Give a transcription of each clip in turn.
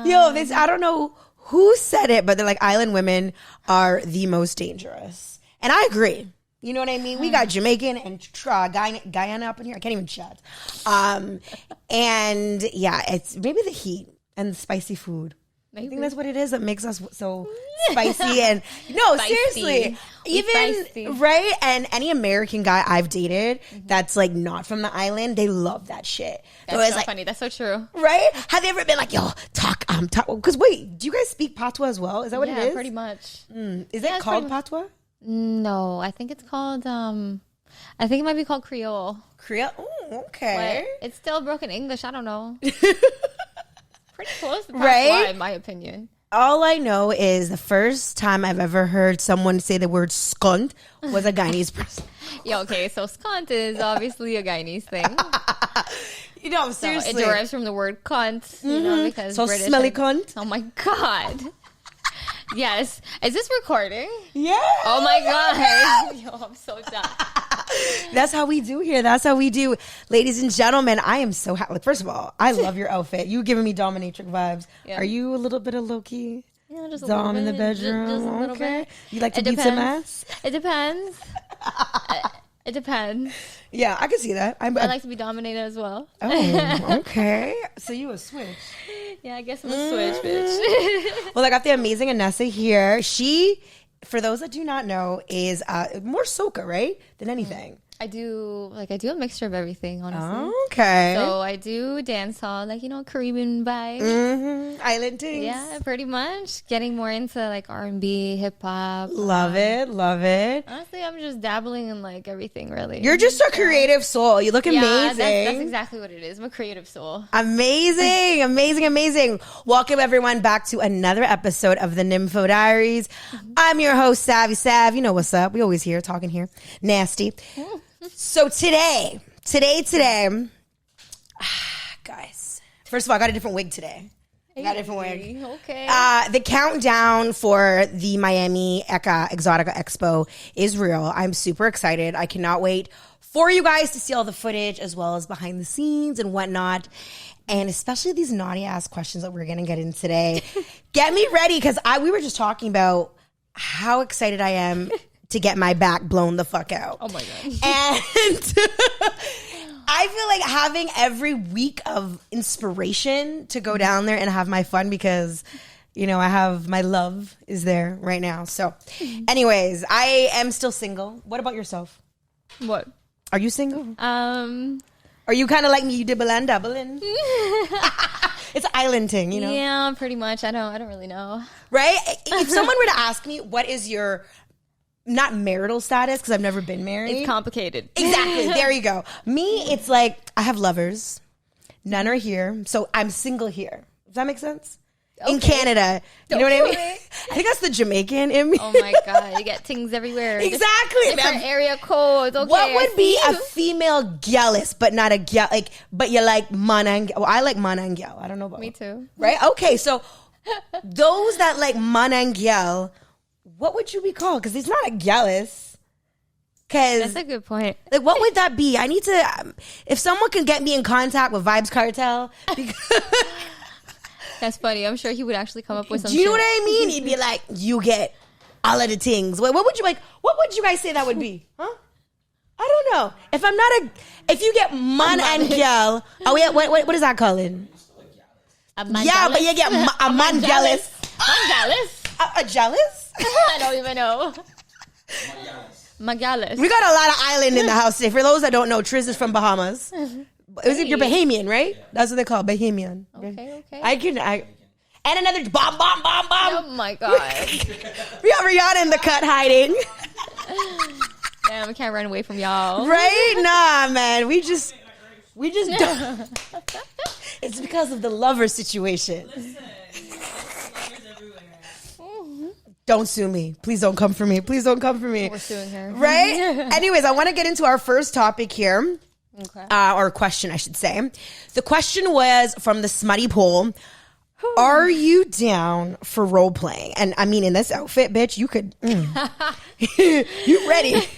Yo, this, I don't know who said it, but they're like, island women are the most dangerous. And I agree. You know what I mean? We got Jamaican and Guyana up in here. I can't even chat. And yeah, it's maybe the heat and the spicy food. Maybe. I think that's what it is that makes us so spicy. And no, spicy. Seriously, even right. And any American guy I've dated that's like not from the island, they love that shit. That's so like, funny. That's so true. Right? Have they ever been like, yo, talk? Because wait, do you guys speak patois as well? Is that what it is? Yeah, pretty much. Is it called patois? No, I think it's called. I think it might be called Creole. Creole. Oh, okay. But it's still broken English. I don't know. Pretty close to patois, in my opinion. All I know is the first time I've ever heard someone say the word skunt was a Guyanese person. Yeah, okay, so skunt is obviously a Guyanese thing. You know, seriously. So it derives from the word cunt, you know, because so British. Smelly cunt. Oh my God. Yes. Is this recording? Yeah. Oh my God. Yo, I'm so done. That's how we do here. That's how we do. Ladies and gentlemen, I am so happy. First of all, I love your outfit. You giving me dominatrix vibes. Yeah. Are you a little bit of low-key? Yeah, just a Dom little bit. in the bedroom? Just a little bit. You like to beat some ass? It depends. It depends. Yeah, I can see that. I like to be dominated as well. Oh, okay. So you a switch. Yeah, I guess I'm a switch, bitch. Well, I got the amazing Aneesa here. She, for those that do not know, is more soca, right? Than anything. I do a mixture of everything, honestly. Okay. So I do dancehall, like, you know, Caribbean vibe. Island things. Yeah, pretty much. Getting more into like R&B, hip hop. Love it. Honestly, I'm just dabbling in like everything, really. You're just a creative soul. You look amazing. That's exactly what it is. I'm a creative soul. Amazing. Welcome everyone back to another episode of the Nympho Diaries. I'm your host, Savvy Sav. You know what's up. We always here talking here. Nasty. So today, guys, first of all, I got a different wig today. Okay. The countdown for the Miami Exotica Expo is real. I'm super excited. I cannot wait for you guys to see all the footage as well as behind the scenes and whatnot. And especially these naughty ass questions that we're going to get in today. Get me ready because we were just talking about how excited I am to get my back blown the fuck out. Oh my God. And I feel like having every week of inspiration to go down there and have my fun because, you know, I have my love is there right now. So anyways, I am still single. What about yourself? What? Are you single? Are you kind of like me? You dibble and doubling? It's an island thing, you know? Yeah, pretty much. I don't really know. Right? If someone were to ask me, what is your... not marital status, because I've never been married. It's complicated. Exactly. There you go. Me, it's like I have lovers. None are here. So I'm single here. Does that make sense? Okay. In Canada. You know what I mean? I think that's the Jamaican in me. Oh my God. You get things everywhere. Exactly. Different area codes. Okay, what would be a female gallus, but not a gal, like, but you like mana and gal? Well, I like mana and gal. I don't know about me too. Right? Okay. So those that like mana and gal, what would you be called? Because it's not a gallus. That's a good point. Like, what would that be? I need to, if someone can get me in contact with Vibes Cartel. That's funny. I'm sure he would actually come up with some Do you know what I mean? He'd be like, you get all of the things. What would you like? What would you guys say that would be? Huh? I don't know. If you get man and gal, what is that calling? A man yeah, but you get a man gallus. Man gallus? A jealous? I don't even know. Magalis. We got a lot of island in the house today. For those that don't know, Triz is from Bahamas. Is it your Bahamian, right? That's what they call Bahamian. Okay. And another bomb. Oh my God. We got Rihanna in the cut hiding. Damn, we can't run away from y'all. Right? Nah, man. We just don't. It's because of the lover situation. Don't sue me. Please don't come for me. We're suing her. Right? Anyways, I want to get into our first topic here. Okay. Or question, I should say. The question was from the Smutty Poll. Are you down for role playing? And I mean, in this outfit, bitch, you could. You ready?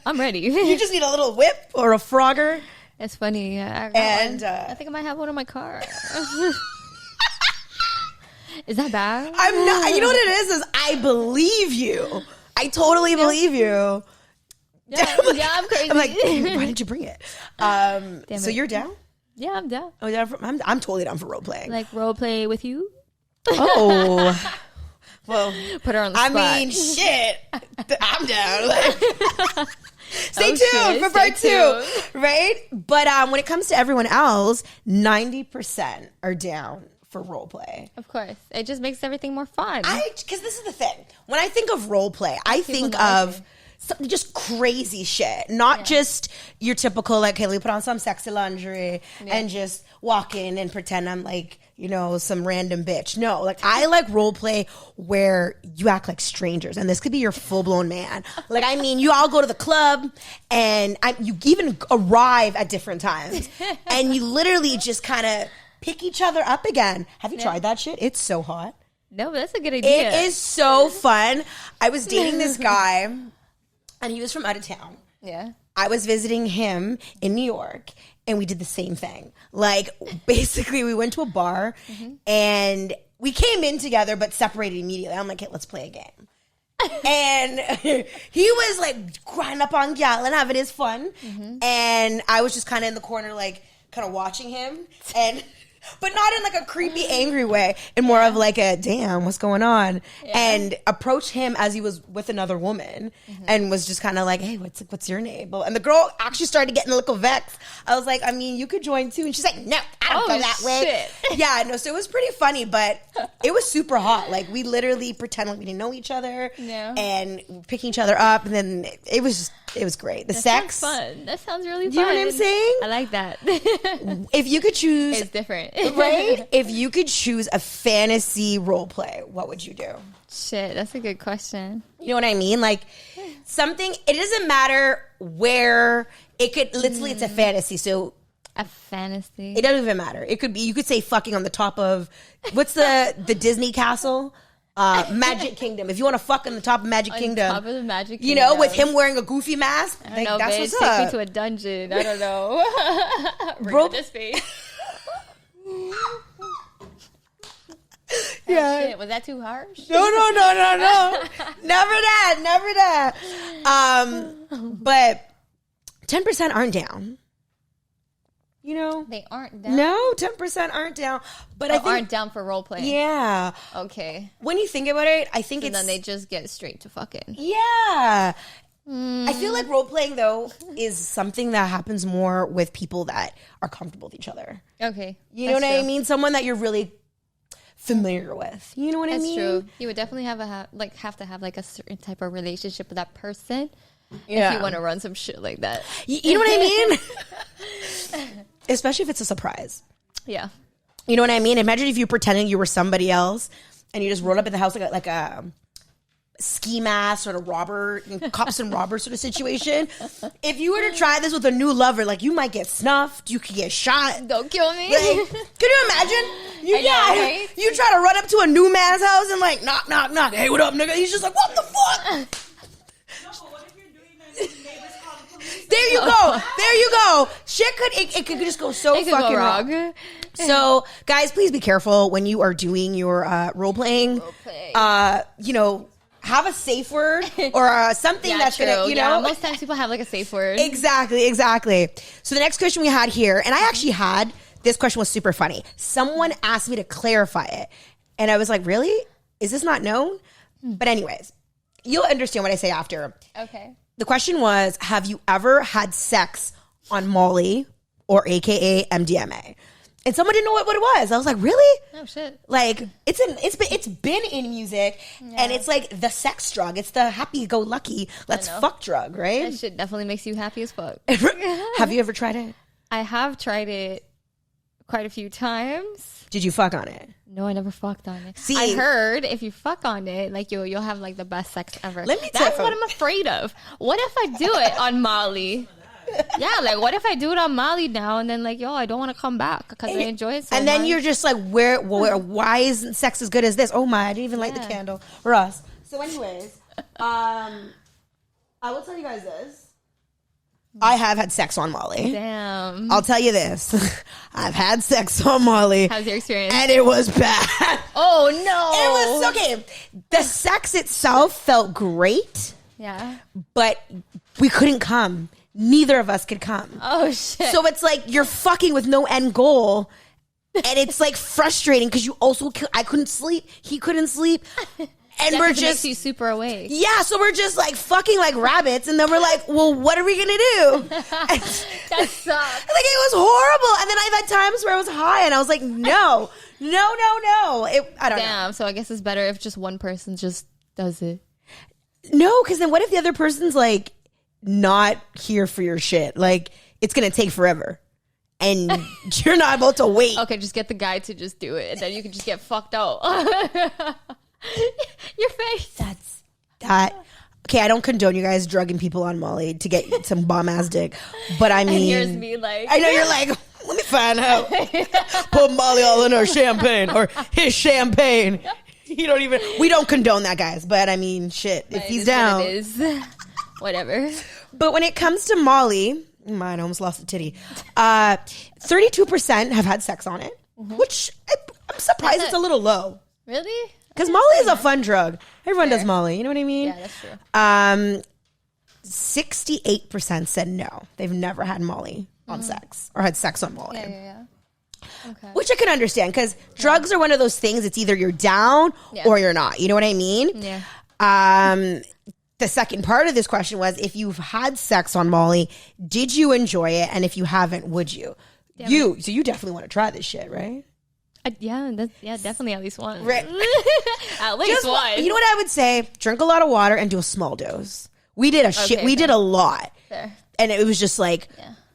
I'm ready. You just need a little whip or a frogger. It's funny. I think I might have one in my car. Is that bad? I'm not. You know what it is I believe you. I totally believe you. Yeah, I'm crazy. I'm like, why did you bring it? So you're down? Yeah, I'm down. Oh, yeah, I'm totally down for role playing. Like role play with you? Oh. Well, put her on the spot. I mean, shit. I'm down. Stay tuned for part 2, right? But when it comes to everyone else, 90% are down for role play. Of course. It just makes everything more fun. Because this is the thing. When I think of role play, I think of something just crazy shit. Not just your typical, like, hey, let me put on some sexy lingerie and just walk in and pretend I'm like, you know, some random bitch. No, like I like role play where you act like strangers, and this could be your full blown man. Like, I mean, you all go to the club, and you even arrive at different times, and you literally just kind of pick each other up again. Have you tried that shit? It's so hot. No, but that's a good idea. It is so fun. I was dating this guy, and he was from out of town. Yeah. I was visiting him in New York, and we did the same thing. Like, basically, we went to a bar, and we came in together, but separated immediately. I'm like, hey, let's play a game. And he was, like, grinding up on Gyal and having his fun. And I was just kind of in the corner, like, kind of watching him. But not in, like, a creepy, angry way. And more of, like, a, damn, what's going on? Yeah. And approached him as he was with another woman. And was just kind of like, hey, what's your name? And the girl actually started getting a little vexed. I was like, I mean, you could join, too. And she's like, no, I don't go that way. Yeah, no, so it was pretty funny. But it was super hot. Like, we literally pretended like we didn't know each other. Yeah. And picking each other up. And then it was great. The sex. Sounds fun. That sounds really fun. You know what I'm saying? I like that. If you could choose. It's different. Right? If you could choose a fantasy role play, what would you do? Shit, that's a good question. You know what I mean? Like, something, it doesn't matter where it could, literally, it's a fantasy. So, a fantasy. It doesn't even matter. It could be, you could say fucking on the top of, what's the Disney castle? Magic Kingdom. If you want to fuck on the top of Magic Kingdom. Top of the Magic Kingdom. You know, with him wearing a goofy mask. I don't know, that's bitch, what's up. Take me to a dungeon. I don't know. Bro, this face. Yeah. Shit, was that too harsh? No. Never that. But 10% aren't down. You know? They aren't down? No, 10% aren't down. But I think aren't down for role play. Yeah. Okay. When you think about it, I think so then they just get straight to fucking. Yeah. I feel like role playing, though, is something that happens more with people that are comfortable with each other. Okay. You know what I mean? Someone that you're really familiar with. You know what I mean? That's true. You would definitely have to have like a certain type of relationship with that person if you want to run some shit like that. You know what I mean? Especially if it's a surprise. Yeah. You know what I mean? Imagine if you pretending you were somebody else and you just rolled up at the house like a ski mask sort of robber, cops and robbers sort of situation. If you were to try this with a new lover, like, you might get snuffed, you could get shot. Don't kill me. Like, can you imagine? You try to run up to a new man's house and like knock. Hey, what up, nigga? He's just like, what the fuck? No, but what if you're doing that and the neighbors call the police? There you go. Shit it could just go so fucking wrong. So, guys, please be careful when you are doing your role playing. You know, have a safe word or something that's going to, you know. Most times people have like a safe word. Exactly. So the next question we had here, and I actually had, this question was super funny. Someone asked me to clarify it. And I was like, really? Is this not known? But anyways, you'll understand what I say after. Okay. The question was, have you ever had sex on Molly or AKA MDMA? And someone didn't know what it was. I was like, really? Oh shit! Like, it's been in music, and it's like the sex drug. It's the happy-go-lucky let's fuck drug, right? That shit definitely makes you happy as fuck. Have you ever tried it? I have tried it quite a few times. Did you fuck on it? No, I never fucked on it. See, I heard if you fuck on it, like you'll have like the best sex ever. Let me tell you. That's what I'm afraid of. What if I do it on Molly? Yeah, like what if I do it on Molly now and then like, I don't want to come back because I enjoy it so much. And then you're just like, why isn't sex as good as this? Oh my, I didn't even light the candle. For us. So anyways, I will tell you guys this. I have had sex on Molly. Damn. I'll tell you this. I've had sex on Molly. How's your experience? And it was bad. Oh no! It was okay. The sex itself felt great. Yeah. But we couldn't come. Neither of us could come. Oh shit! So it's like you're fucking with no end goal, and it's like frustrating because you also I couldn't sleep. He couldn't sleep. And we're just makes you super awake. Yeah, so we're just like fucking like rabbits, and then we're like, well, what are we gonna do? That sucks. Like it was horrible. And then I've had times where I was high, and I was like, no. I don't know. Damn. So I guess it's better if just one person just does it. No, because then what if the other person's like not here for your shit? Like it's gonna take forever, and you're not able to wait. Okay, just get the guy to just do it, and then you can just get fucked out. Your face. That's that. Okay, I don't condone you guys drugging people on Molly to get some bomb ass dick, but I mean, and here's me like, I know you're like, let me find out. Put Molly all in her champagne or his champagne. We don't condone that, guys. But I mean, shit, if he's down, what it is. Whatever. But when it comes to Molly, mine almost lost a titty. 32% have had sex on it, which I'm surprised it's a little low. Really? Because Molly is a fun drug. Everyone does Molly. You know what I mean? Yeah, that's true. 68% said no. They've never had Molly on sex or had sex on Molly. Yeah. Okay. Which I can understand because drugs are one of those things. It's either you're down or you're not. You know what I mean? Yeah. The second part of this question was, if you've had sex on Molly, did you enjoy it? And if you haven't, would you? So you definitely want to try this shit, right? Definitely at least one. Right. At least one. You know what I would say? Drink a lot of water and do a small dose. We did did a lot. Fair. And it was just like,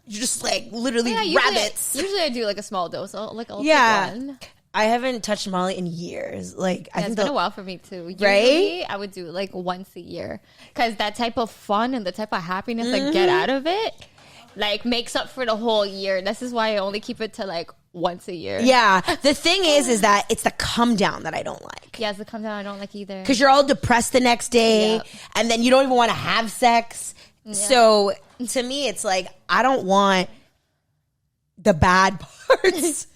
you're just like literally rabbits. Usually I do like a small dose. I'll take one. I haven't touched Molly in years. Like I think it's been a while for me too. Usually, right? I would do like once a year because that type of fun and the type of happiness I get out of it, like makes up for the whole year. This is why I only keep it to like once a year. Yeah. The thing is that it's the come down that I don't like. Yeah, it's the come down I don't like either. Because you're all depressed the next day, and then you don't even want to have sex. Yeah. So to me, it's like I don't want the bad parts.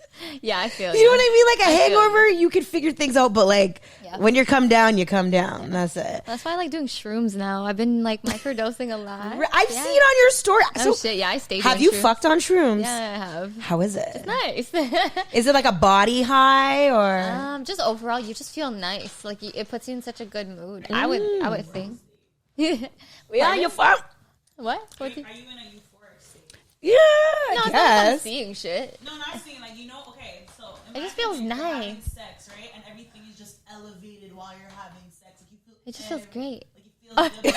Yeah, I feel you know what I mean? Like a hangover, you can figure things out, but like when you come down, you come down. Yeah. That's it. That's why I like doing shrooms now. I've been like microdosing a lot. I've seen on your story. Oh shit, yeah, I stayed. Have you fucked on shrooms? Yeah, I have. How is it? It's nice. Is it like a body high or? Just overall, you just feel nice. Like it puts you in such a good mood. I would think. Yeah, you fuck. What? Are you in a euphoric state? Yeah, no, I guess. Not seeing shit. No, not seeing. Like, okay, so it just feels nice. Having sex, right? And everything is just elevated while you're having sex. Like you feel. It just feels great. Like you feel good. Elevation.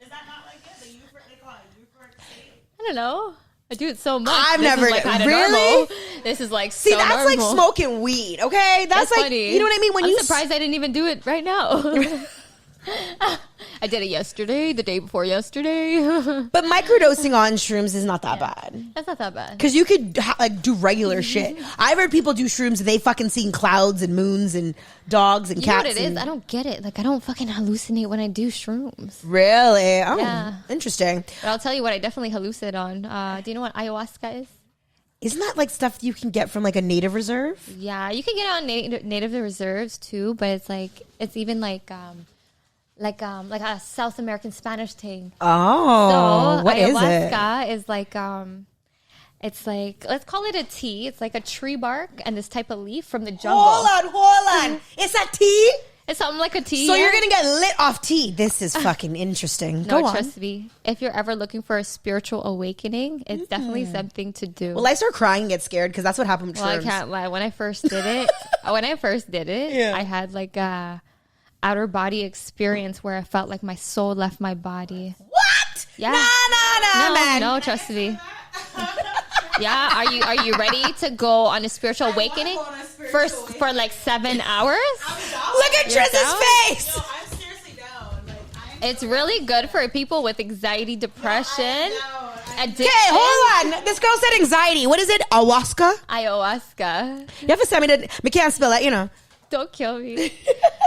Is that not like it? They call it euphoric state. I don't know. I do it so much. I've never really. This is like so that's normal. like smoking weed. Okay, that's like funny. You know what I mean. When I'm surprised I didn't even do it right now. I did it yesterday, the day before yesterday. But microdosing on shrooms is not that bad. That's not that bad. Because you could like do regular shit. I've heard people do shrooms and they fucking seen clouds and moons and dogs and cats. You know what it is? I don't get it. Like I don't fucking hallucinate when I do shrooms. Really? Oh, interesting. But I'll tell you what I definitely hallucinate on. Do you know what ayahuasca is? Isn't that like stuff you can get from like a native reserve? Yeah, you can get it on native reserves too. But it's even like a South American Spanish thing. Oh, so what is it? Ayahuasca is like it's like, let's call it a tea. It's like a tree bark and this type of leaf from the jungle. Hold on. It's a tea? It's something like a tea. So you're gonna get lit off tea. This is fucking interesting. No, trust me. If you're ever looking for a spiritual awakening, it's definitely something to do. Well, I start crying and get scared because that's what happened with shrooms. I can't lie. When I first did it, I had like a outer body experience where I felt like my soul left my body. What? Yeah. No, man. No, trust me. Yeah, are you ready to go on a spiritual awakening for like 7 hours? Look at Tris's face. No, I'm seriously down. It's really good for people with anxiety, depression, addiction. Okay, hold on. This girl said anxiety. What is it? Ayahuasca. You have to send me that. We can't spell it, you know. Don't kill me.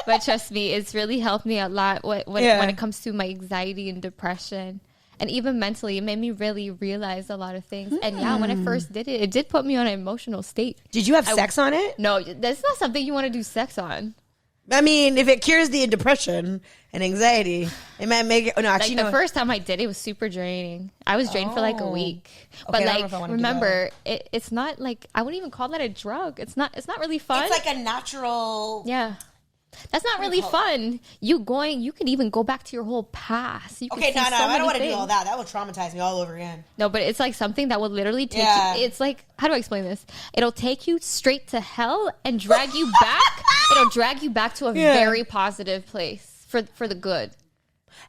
But trust me, it's really helped me a lot when it comes to my anxiety and depression. And even mentally, it made me really realize a lot of things. And yeah, when I first did it, it did put me on an emotional state. Did you have sex on it? No, that's not something you want to do sex on. I mean, if it cures the depression and anxiety, it might make it. Oh, no, actually, Like the first time I did it was super draining. I was drained for like a week. But like, remember, it's not like, I wouldn't even call that a drug. It's not really fun. It's like a natural. Yeah. That's not really fun. You could even go back to your whole past. You Okay, no, I don't want to do all that. That would traumatize me all over again. No, but it's like something that would literally take you. It's like, how do I explain this? It'll take you straight to hell and drag you back. It'll drag you back to a very positive place for the good.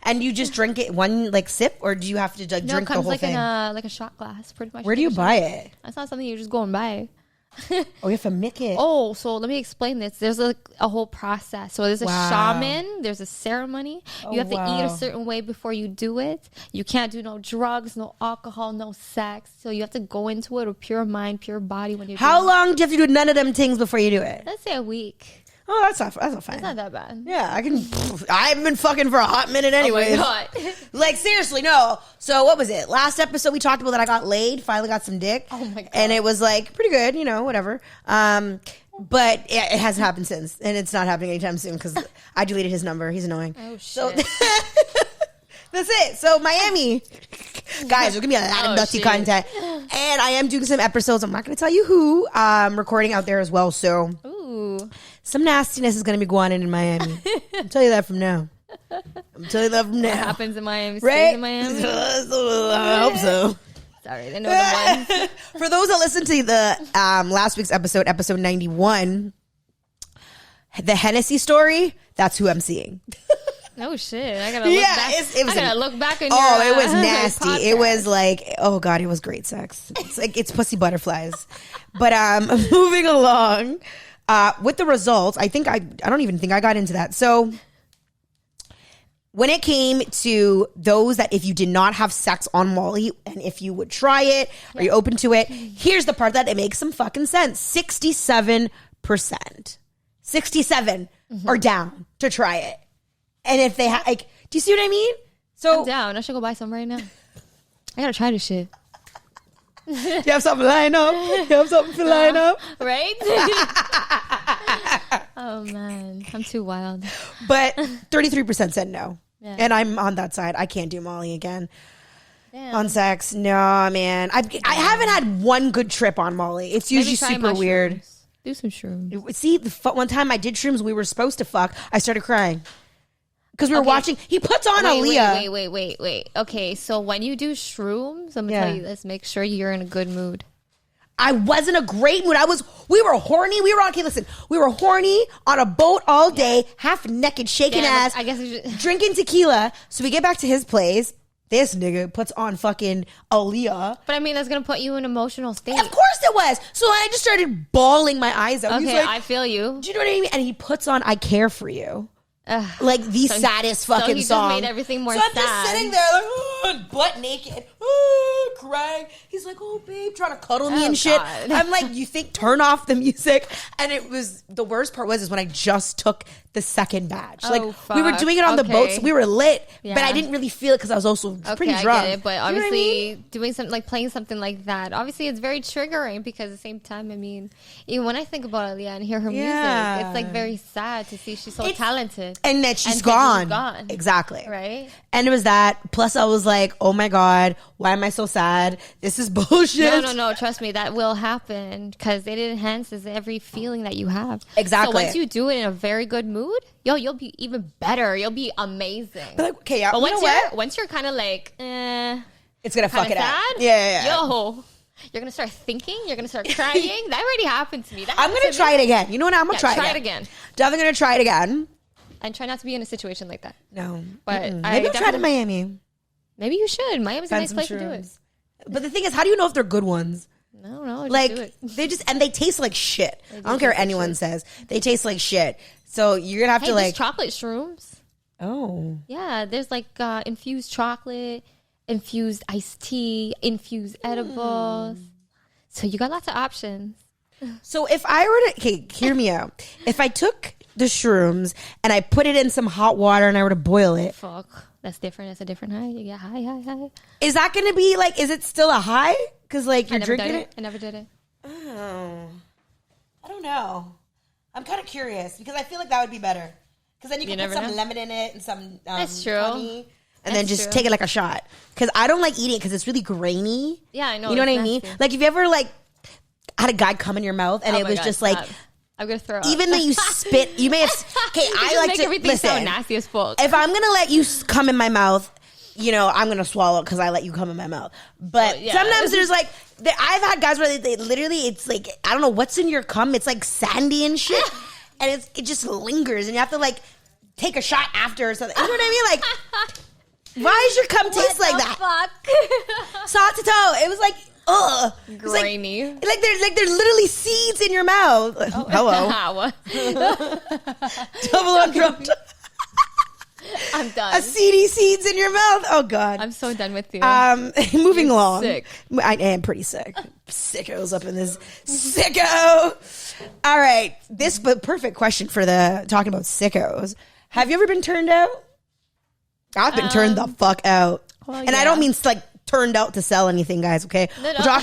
And you just drink it one like sip, or do you have to drink the whole thing? No, it comes like a shot glass, pretty much. Where do you buy it? That's not something you just go and buy. Oh, you have to make it. Oh, so let me explain this. There's a whole process. So there's a shaman. There's a ceremony. You have to eat a certain way before you do it. You can't do no drugs, no alcohol, no sex. So you have to go into it with pure mind, pure body when you're How long do you have to do none of them things before you do it? Let's say a week. Oh, that's not fine. It's not that bad. Yeah, I've been fucking for a hot minute anyway. Oh my God. Like, seriously, no. So what was it? Last episode we talked about that I got laid, finally got some dick. Oh my God. And it was like pretty good, whatever. But it hasn't happened since. And it's not happening anytime soon because I deleted his number. He's annoying. Oh, shit. So that's it. So Miami. Guys, there's going to be a lot of nutty content. And I am doing some episodes. I'm not going to tell you who. Recording out there as well. So some nastiness is going to be going on in Miami. I'll tell you that from now. What happens in Miami stays right? in Miami. I hope so. Sorry, they know the ones. For those that listened to the last week's episode 91, the Hennessy story, that's who I'm seeing. Oh shit! I gotta look back. I gotta look back on your. Oh, it was nasty. Podcast. It was like, oh god, it was great sex. It's like it's pussy butterflies. But moving along with the results, I don't even think I got into that. So when it came to those that if you did not have sex on Molly and if you would try it, are you open to it? Here's the part that it makes some fucking sense. 67%. 67 are down to try it. And if they do you see what I mean? So I'm down. I should go buy some right now. I gotta try this shit. Do you have something lined up? You have something to line up? Right? Oh man, I'm too wild. But 33% said no. Yeah. And I'm on that side. I can't do Molly again. Damn. On sex. No, man. I haven't had one good trip on Molly. It's usually super weird. Do some shrooms. See, one time I did shrooms, we were supposed to fuck. I started crying. Because we were watching. He puts on Aaliyah. Wait. Okay, so when you do shrooms, I'm going to tell you this. Make sure you're in a good mood. I was in a great mood. We were horny. We were horny on a boat all day, half naked, shaking ass, I guess drinking tequila. So we get back to his place. This nigga puts on fucking Aaliyah. But I mean, that's going to put you in an emotional state. Of course it was. So I just started bawling my eyes out. Okay, I feel you. Do you know what I mean? And he puts on I Care For You. Like the saddest fucking he song. Just made everything more so sad. I'm just sitting there like butt naked, crying. He's like, "Oh, babe," trying to cuddle me and shit. God. I'm like, "You think turn off the music?" And it was the worst part was when I just took the second batch. Like we were doing it on the boat, so we were lit, but I didn't really feel it because I was also pretty drunk. I get it, but obviously doing something like playing something like that, obviously it's very triggering because at the same time, I mean, even when I think about Aaliyah and hear her music, it's like very sad to see she's so talented. And that she's gone. Exactly. Right? And it was that. Plus, I was like, oh my God, why am I so sad? This is bullshit. No. Trust me, that will happen because it enhances every feeling that you have. Exactly. So once you do it in a very good mood, you'll be even better. You'll be amazing. But like, okay, but once you're kind of like, it's going to fuck it sad, up. Yeah. Yo. You're going to start thinking. You're going to start crying. That already happened to me. I'm going to try it again. You know what? I'm going to try it again. Definitely going to try it again. And try not to be in a situation like that. No. But maybe I'll try it in Miami. Maybe you should. Miami's a nice place to do it. But the thing is, how do you know if they're good ones? No. Like, do it. they taste like shit. I don't care what anyone says. They taste like shit. So you're going to have to like. Chocolate shrooms. Oh. Yeah. There's like infused chocolate, infused iced tea, infused edibles. So you got lots of options. So if I were to, hear me out. If I took the shrooms and I put it in some hot water and I were to boil it. Fuck. That's different. That's a different high. You get high. Is that going to be like, is it still a high? Because like you're drinking it? I never did it. Oh. I don't know. I'm kind of curious because I feel like that would be better. Because then you can put some lemon in it and some That's true. honey. And then just take it like a shot. Because I don't like eating it because it's really grainy. Yeah, I know. You know what I mean? Like, if you ever, like, had a guy come in your mouth and it was just like... I'm going to throw up. Even though you spit, you may have... Okay, I like make to... everything Listen, so nasty as fuck. if I'm going to let you come in my mouth, you know, I'm going to swallow it because I let you come in my mouth. But sometimes there's like... I've had guys where they literally... It's like, I don't know what's in your cum. It's like sandy and shit. And it just lingers. And you have to, like, take a shot after or something. You know what I mean? Like... Why does your cum taste like that? Fuck? Soft to toe. It was like, ugh. Grainy. Like there's literally seeds in your mouth. Oh. Hello. Double undrugged. I'm done. A seedy seeds in your mouth. Oh God. I'm so done with you. Moving You're along. sick. I am pretty sick. Sickos up in this sicko. All right. This perfect question for the talking about sickos. Have you ever been turned out? I've been turned the fuck out. Well, and I don't mean like turned out to sell anything, guys, okay? No.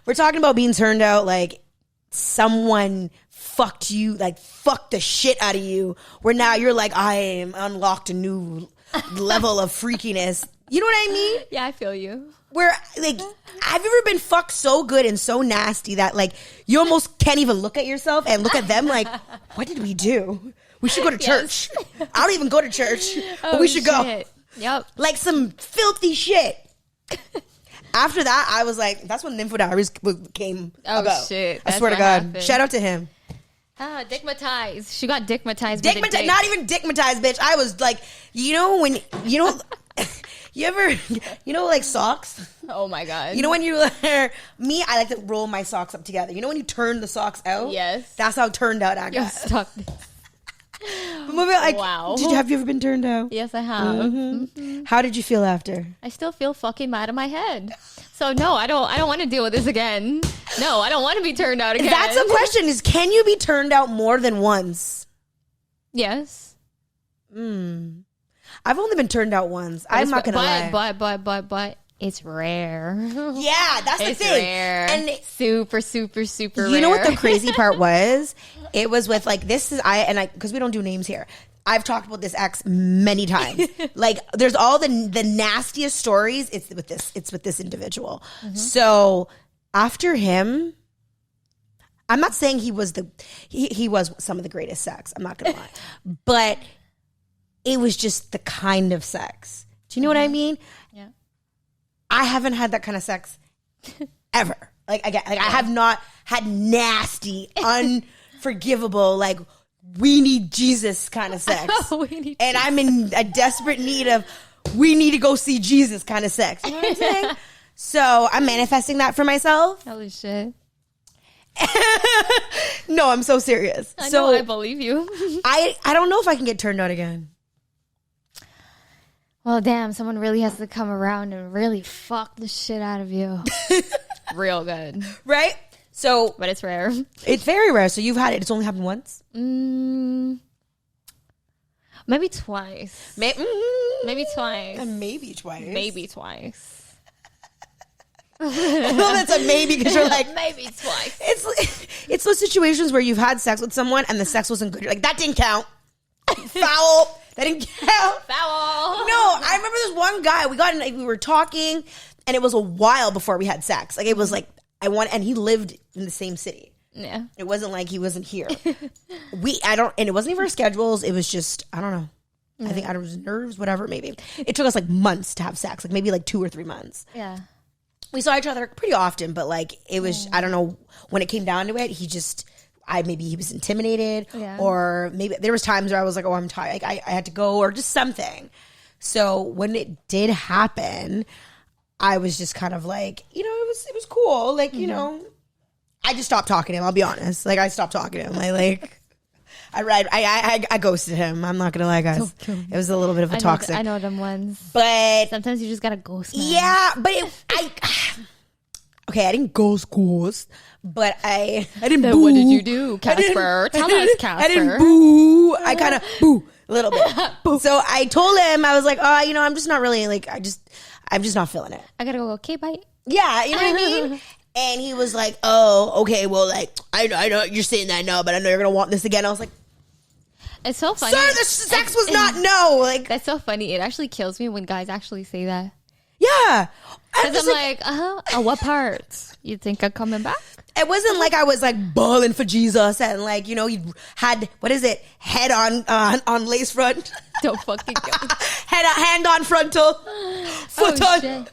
We're talking about being turned out like someone fucked you, like fucked the shit out of you, where now you're like, I am unlocked a new level of freakiness. You know what I mean? Yeah, I feel you. Where, like, have you ever been fucked so good and so nasty that, like, you almost can't even look at yourself and look at them like, what did we do? We should go to church. I don't even go to church, but we should go. Yep. Like some filthy shit. After that, I was like, that's when Nympho Diaries came about. Oh, shit. I swear to God. Happened. Shout out to him. Dickmatized. She got dickmatized. Not even dickmatized, bitch. I was like, you know, you ever, like socks? Oh my God. You know when you, I like to roll my socks up together. You know when you turn the socks out? Yes. That's how turned out I got. You're stuck. Wow. Have you ever been turned out? Yes, I have. Mm-hmm. How did you feel after? I still feel fucking mad in my head. So no, I don't want to deal with this again. No, I don't want to be turned out again. That's the question: is can you be turned out more than once? Yes. I've only been turned out once. I'm not gonna lie. But it's rare. Yeah, that's the thing. Rare. And super rare. You know what the crazy part was? It was with like because we don't do names here. I've talked about this ex many times. Like there's all the nastiest stories. It's with this individual. Mm-hmm. So after him, I'm not saying he was he was some of the greatest sex. I'm not gonna lie, but it was just the kind of sex. Do you know what I mean? Yeah. I haven't had that kind of sex ever. I have not had nasty, unforgivable, like we need Jesus kind of sex. And I'm in a desperate need of we need to go see Jesus kind of sex. You know what I'm saying? So I'm manifesting that for myself. Holy shit. No, I'm so serious. I know, I believe you. I don't know if I can get turned out again. Well, damn, someone really has to come around and really fuck the shit out of you. Real good. Right? So, but it's rare. It's very rare. So you've had it. It's only happened once? Maybe twice. Maybe twice. Maybe twice. Maybe twice. Well, that's a maybe because you're like maybe twice. It's those situations where you've had sex with someone and the sex wasn't good. You're like, that didn't count. Foul. That didn't count. Foul. No, I remember this one guy. We were talking, and it was a while before we had sex. Like it was like and he lived in the same city. Yeah. It wasn't like he wasn't here. And it wasn't even our schedules. It was just I don't know. I think out of his nerves, whatever. Maybe it took us like months to have sex. Like maybe like 2 or 3 months. Yeah. We saw each other pretty often, but like it was. I don't know when it came down to it. Maybe he was intimidated, or maybe there was times where I was like, oh, I'm tired. Like I had to go or just something. So when it did happen, I was just kind of like, it was cool. Like, I just stopped talking to him. I'll be honest. Like I stopped talking to him. I ghosted him. I'm not gonna lie, guys. It was a little bit of a toxic. I know them ones. But sometimes you just gotta ghost. Man. Yeah, but okay, I didn't ghost, but I didn't boo. What did you do, Casper? Tell us, Casper. I didn't boo. I kind of boo a little bit. So I told him, I was like, oh, you know, I'm just not really like, I'm just not feeling it. I gotta go, okay, bye. Yeah, you know what I mean? And he was like, oh, okay, well, like, I know you're saying that no, but I know you're going to want this again. I was like, it's so funny. Sir, the sex was not no. Like, that's so funny. It actually kills me when guys actually say that. Yeah. Because I'm like, what part? You think I'm coming back? It wasn't like I was like bawling for Jesus and like, you know, you had, what is it? Head on lace front. Don't fucking go. Hand on frontal. Foot on. Shit.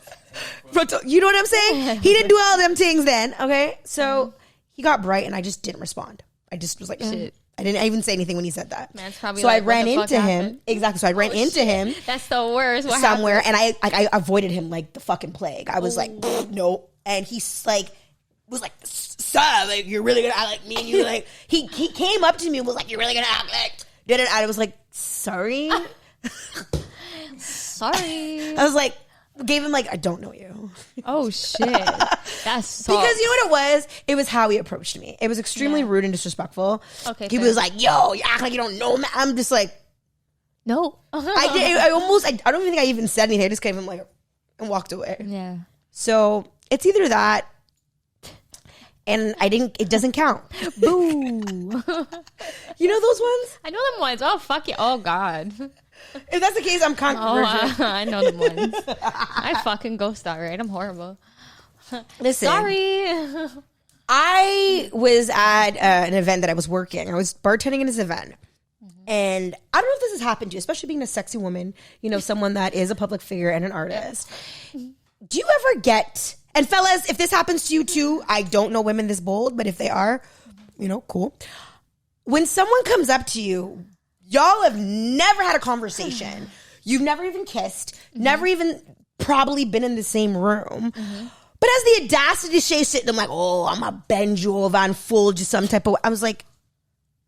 Frontal. You know what I'm saying? He didn't do all them things then. Okay. So he got bright and I just didn't respond. I just was like, shit. I didn't even say anything when he said that. Man's probably so like, I ran into him. Happened? Exactly. So I ran into him. That's the worst. What somewhere. happened? And I avoided him like the fucking plague. I was like, no. And he's like, was like, sir, like, you're really gonna act like me. And you like, he came up to me and was like, you're really gonna act like, did it? I was like, sorry. Sorry. I was like, gave him like, I don't know you. Oh shit. That's so. Because you know what it was? It was how he approached me. It was extremely rude and disrespectful. Okay. He was like, yo, you act like you don't know me. I'm just like, no. I don't even think I even said anything. I just gave him like, and walked away. Yeah. So it's either that, and it doesn't count. Boo. You know those ones? I know them ones. Oh, fuck it. Oh, God. If that's the case, I'm controversial. I know them ones. I fucking ghost that, right? I'm horrible. Listen. Sorry. I was at an event that I was working. I was bartending in this event. And I don't know if this has happened to you, especially being a sexy woman, you know, someone that is a public figure and an artist. Do you ever get, and fellas, if this happens to you too, I don't know women this bold, but if they are, you know, cool. When someone comes up to you, y'all have never had a conversation. You've never even kissed, never even probably been in the same room. But as the audacity to say shit, I'm like, oh, I'm going to bend you over and fold you some type of way. I was like,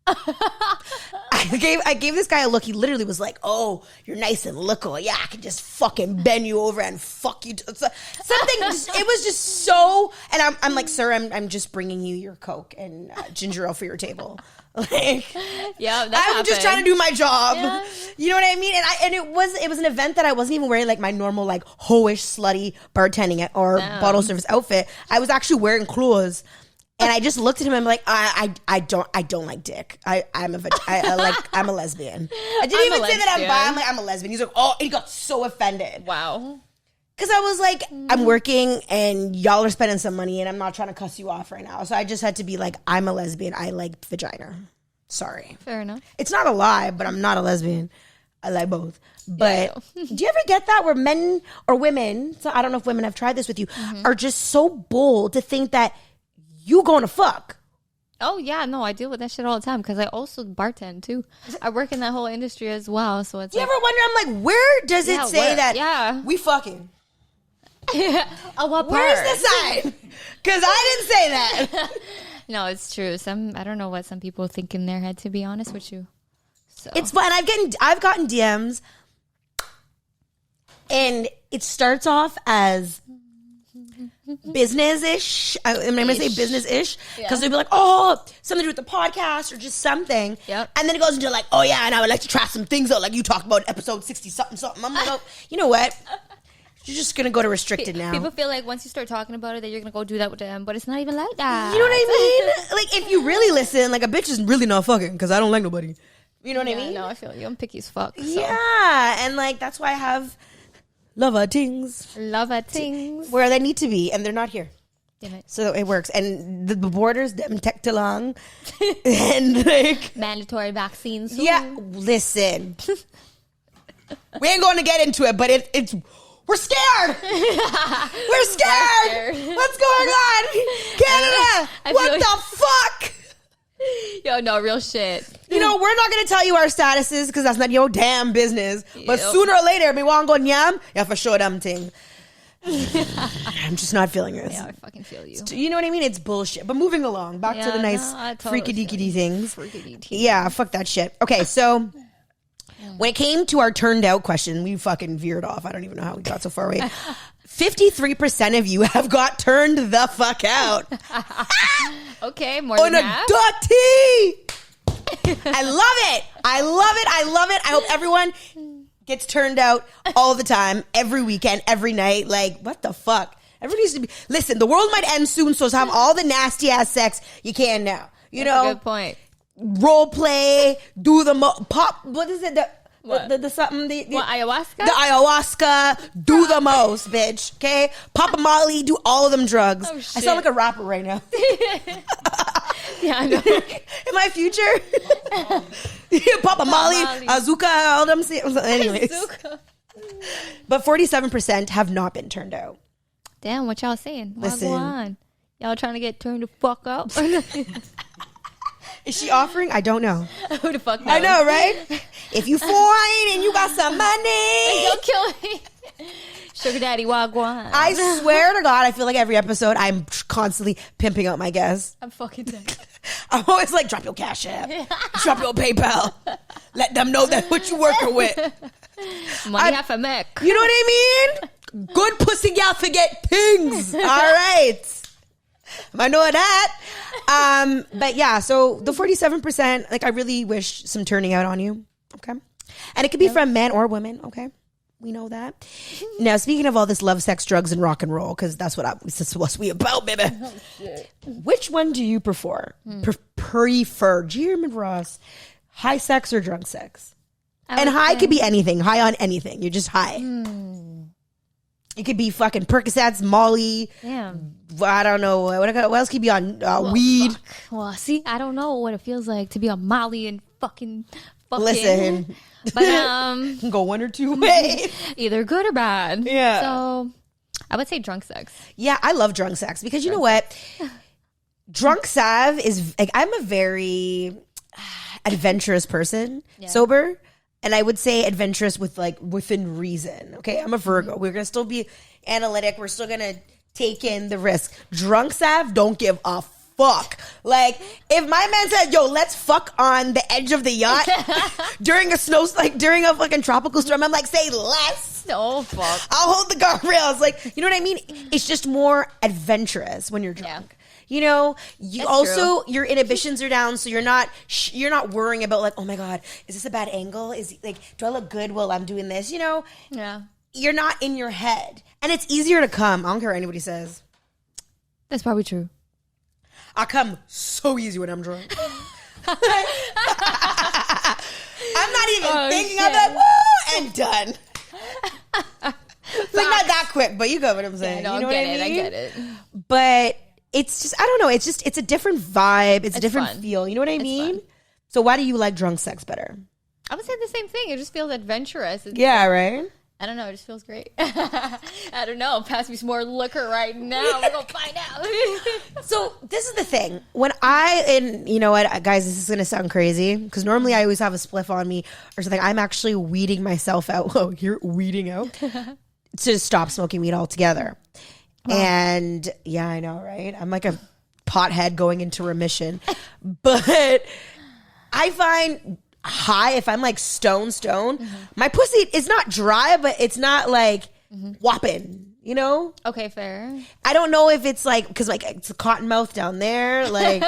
I gave this guy a look. He literally was like, oh, you're nice and likkle. Yeah, I can just fucking bend you over and fuck you. Something, it was just so, and I'm like, sir, I'm just bringing you your Coke and ginger ale for your table. Like, yeah, I'm just trying to do my job. Yeah. You know what I mean? And it was an event that I wasn't even wearing like my normal like hoish slutty bartending or bottle service outfit. I was actually wearing clothes. And I just looked at him and I'm like, I don't like dick. I'm a lesbian. I didn't even say that I'm bi. I'm like, I'm a lesbian. He's like, oh, and he got so offended. Wow. Because I was like, I'm working and y'all are spending some money and I'm not trying to cuss you off right now. So I just had to be like, I'm a lesbian. I like vagina. Sorry. Fair enough. It's not a lie, but I'm not a lesbian. I like both. But do you ever get that where men or women, so I don't know if women have tried this with you, are just so bold to think that you going to fuck? Oh, yeah. No, I deal with that shit all the time because I also bartend, too. I work in that whole industry as well. So it's do you ever wonder, I'm like, where does it say that we fucking? Oh, what part? Where's the sign? Because I didn't say that. No, it's true. I don't know what some people think in their head, to be honest with you. So it's fun. I've gotten DMs, and it starts off as business-ish. I'm going to say business-ish because they'll be like, oh, something to do with the podcast or just something. Yep. And then it goes into like, oh, yeah, and I would like to try some things out like you talked about episode 60-something. I'm like, oh, you know what? You're just going to go to restricted now. People feel like once you start talking about it that you're going to go do that with them, but it's not even like that. You know what I mean? Like, if you really listen, like, a bitch is really not fucking because I don't like nobody. You know what I mean? No, I feel you. I'm picky as fuck. So. Yeah. And, like, that's why I have lover things. Where they need to be, and they're not here. Damn it. So it works. And the borders, them take too long. And, like... mandatory vaccines soon. Yeah. Listen. We ain't going to get into it, but it's... We're scared. We're scared. What's going on? Canada. What the fuck? Yo, no, real shit. You know, we're not going to tell you our statuses because that's not your damn business. But sooner or later, we want to go nyam. Yeah, for sure, damn thing. I'm just not feeling this. Yeah, I fucking feel you. You know what I mean? It's bullshit. But moving along, back to the nice freaky-deaky things. Yeah, fuck that shit. Okay, so... when it came to our turned out question, we fucking veered off. I don't even know how we got so far away. 53% of you have got turned the fuck out. Okay, more On than a half. dirty. I love it. I love it. I love it. I hope everyone gets turned out all the time, every weekend, every night. Like, what the fuck? Everybody needs to be. Listen, the world might end soon, so have all the nasty ass sex you can now. You That's know, a good point. Role play, do the pop. What is it? What? The something? What, ayahuasca? The ayahuasca. Do the most, bitch. Okay, Pop a Molly. Do all of them drugs. Oh, I shit. sound like a rapper right now. Yeah, I know. In my future, Pop a Molly, Azuka, all them. Anyways, but 47% have not been turned out. Damn, what y'all saying? Listen. Wagwan. Y'all trying to get turned the fuck out? Is she offering? I don't know. Who the fuck knows? I know, right? If you fine and you got some money, Don't kill me. Sugar daddy wagwan. I swear to God, I feel like every episode I'm constantly pimping out my guests. I'm fucking dead. I'm always like, drop your Cash App, drop your PayPal, let them know that what you working with. Money half a mech. You know what I mean? Good pussy gal forget pings. All right. I know that. But yeah, so the 47%, like I really wish some turning out on you. Okay. And it could be from men or women. Okay. We know that. Now, speaking of all this love, sex, drugs, and rock and roll, because that's what we about, baby. Oh, shit. Which one do you prefer? Prefer, Jeremy Ross, high sex or drunk sex? And high could be anything. High on anything. You're just high. It could be fucking Percocets, Molly. Damn. I don't know. What else could be on weed? Fuck. Well, see, I don't know what it feels like to be on Molly and fucking. Listen. But can go one or two ways. Either good or bad. Yeah. So I would say drunk sex. Yeah, I love drunk sex because you know what? Drunk sav is like, I'm a very adventurous person, sober. And I would say adventurous with like within reason. Okay, I'm a Virgo. We're gonna still be analytic. We're still gonna take in the risk. Drunk sav don't give a fuck. Like if my man said, "Yo, let's fuck on the edge of the yacht during a during a fucking tropical storm," I'm like, "Say less." No fuck. I'll hold the guardrails. Like, you know what I mean? It's just more adventurous when you're drunk. Yeah. You know, your inhibitions are down, so you're not worrying about like, oh my God, is this a bad angle? Is like, do I look good while I'm doing this? You know, you're not in your head, and it's easier to come. I don't care what anybody says. That's probably true. I come so easy when I'm drunk. I'm not even thinking. I'm like, woo, and done. It's like not that quick, but you get what I'm saying. Yeah, no, you know I what I mean? I get it. But it's just, I don't know. It's a different vibe. It's a different feel. You know what I mean? So why do you like drunk sex better? I would say the same thing. It just feels adventurous. Yeah, right? I don't know. It just feels great. I don't know. Pass me some more liquor right now. We're going to find out. So this is the thing. When and you know what, guys, this is going to sound crazy because normally I always have a spliff on me or something. I'm actually weeding myself out. Oh, you're weeding out? To stop smoking weed altogether. Wow. And yeah, I know, right? I'm like a pothead going into remission. But I find high, if I'm like stone, my pussy is not dry, but it's not like whopping, you know? Okay, fair. I don't know if it's like, because like it's a cotton mouth down there, like.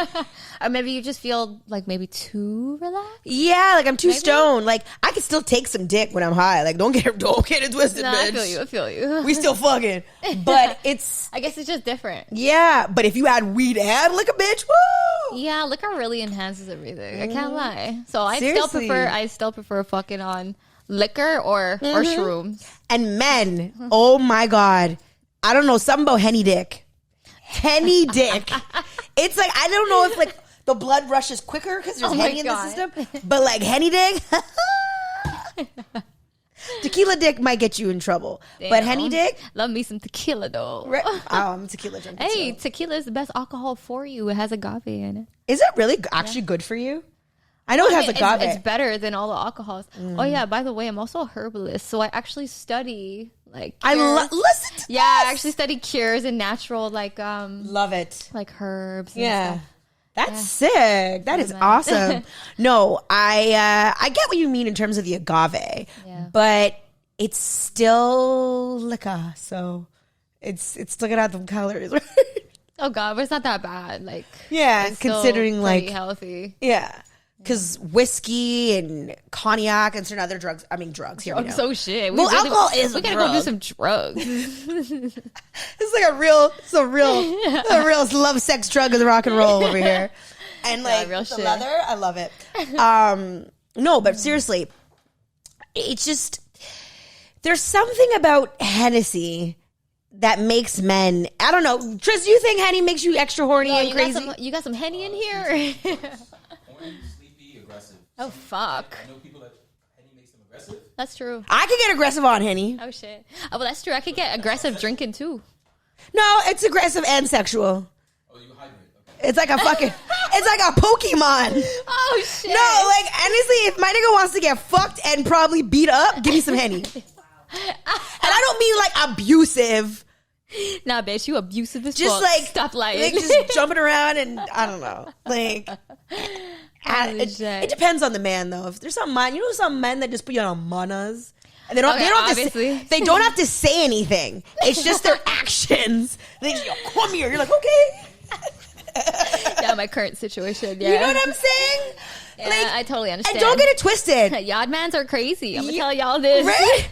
Or maybe you just feel like maybe too relaxed. Yeah, like I'm too stoned. Like I can still take some dick when I'm high. Like don't get it twisted, nah, bitch. I feel you. We still fucking, but it's. I guess it's just different. Yeah, but if you add weed and liquor, bitch, woo! Yeah, liquor really enhances everything. I can't lie. So I still prefer fucking on liquor or shrooms. And men, oh my God, I don't know, something about henny dick. Henny dick. It's like I don't know if like. The blood rushes quicker because there's henny in the system. But like henny dick, tequila dick might get you in trouble. Damn. But henny dick, love me some tequila though. Right. Oh, I'm a tequila drinker. Hey, tequila is the best alcohol for you. It has agave in it. Is it really actually good for you? I know it has agave. It's better than all the alcohols. Oh yeah, by the way, I'm also a herbalist, so I actually study like cures. Listen to this. I actually study cures and natural like love it, like herbs. And stuff. That's sick. That is awesome. No, I get what you mean in terms of the agave, but it's still liquor. So It's looking at the calories. Oh God, but it's not that bad. Like, yeah, it's still considering pretty like healthy. Yeah. Because whiskey and cognac and certain other drugs. I mean, drugs here. I'm so shit. Well, alcohol is we a gotta drug. go do some drugs. It's like a real love, sex, drug of the rock and roll over here. And like real the shit. leather, I love it. No, but seriously, it's just there's something about Hennessy that makes men. I don't know, Tris. Do you think Henny makes you extra horny and crazy? You got some Henny in here. Horny, sleepy, aggressive. Oh fuck. I know people that Henny makes them aggressive. That's true. I could get aggressive on Henny. Oh shit. Oh, well, that's true. I could get aggressive drinking too. No, it's aggressive and sexual. Oh, you hybrid. Okay. It's like a fucking. It's like a Pokemon. Oh shit. No, like honestly, if my nigga wants to get fucked and probably beat up, give me some Henny. And I don't mean like abusive. Nah, bitch, you abusive as Just fuck. like Stop lying. like just jumping around and I don't know. Like it depends on the man though. If there's some man, you know, some men that just put you on manas. And they don't. Okay, they don't obviously. have to. They don't have to say anything. It's just their actions. They just come here. You're like, okay. Yeah, my current situation. Yeah, You know what I'm saying? Yeah, Like, I totally understand. and don't get it twisted. Yardmans are crazy. I'm gonna tell y'all this. Right?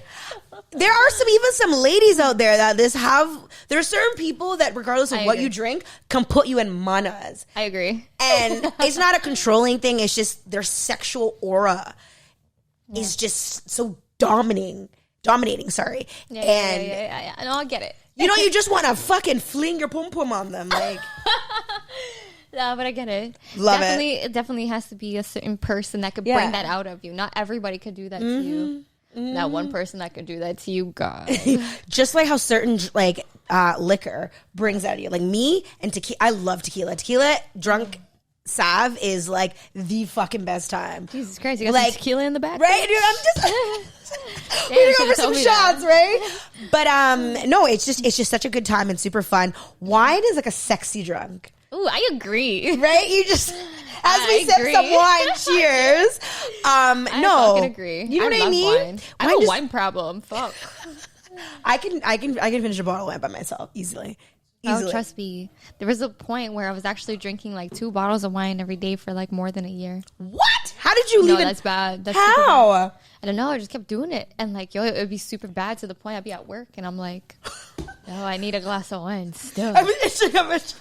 There are some ladies out there that there are certain people that regardless of I what agree. you drink can put you in manas. I agree. And it's not a controlling thing, it's just their sexual aura is just so dominating, sorry. Yeah. No, I get it. You know, you just want to fucking fling your pum pum on them, like. No, but I get it. Love It definitely has to be a certain person that could bring that out of you. Not everybody could do that to you. That one person that could do that to you, God. Just like how certain like liquor brings out of you, like me and tequila. I love tequila. Tequila drunk Sav is like the fucking best time. Jesus Christ, you got Like, some tequila in the back, right? Dude, I'm just Damn, we're you gonna go for should've some told me shots, that. right? But no, it's just such a good time and super fun. Wine is like a sexy drunk. Ooh, I agree. Right? You just as I we sip agree. some wine, cheers. I No, fucking agree. You know what I love mean? Wine. I have Wine a just- wine problem. Fuck. I can finish a bottle of wine by myself easily. Oh, trust me. There was a point where I was actually drinking like 2 bottles of wine every day for like more than a year. What? How did you No, leave it? that's bad. That's super bad. How? I don't know. I just kept doing it. And like, yo, it would be super bad to the point I'd be at work and I'm like, no, I need a glass of wine still. I mean, it's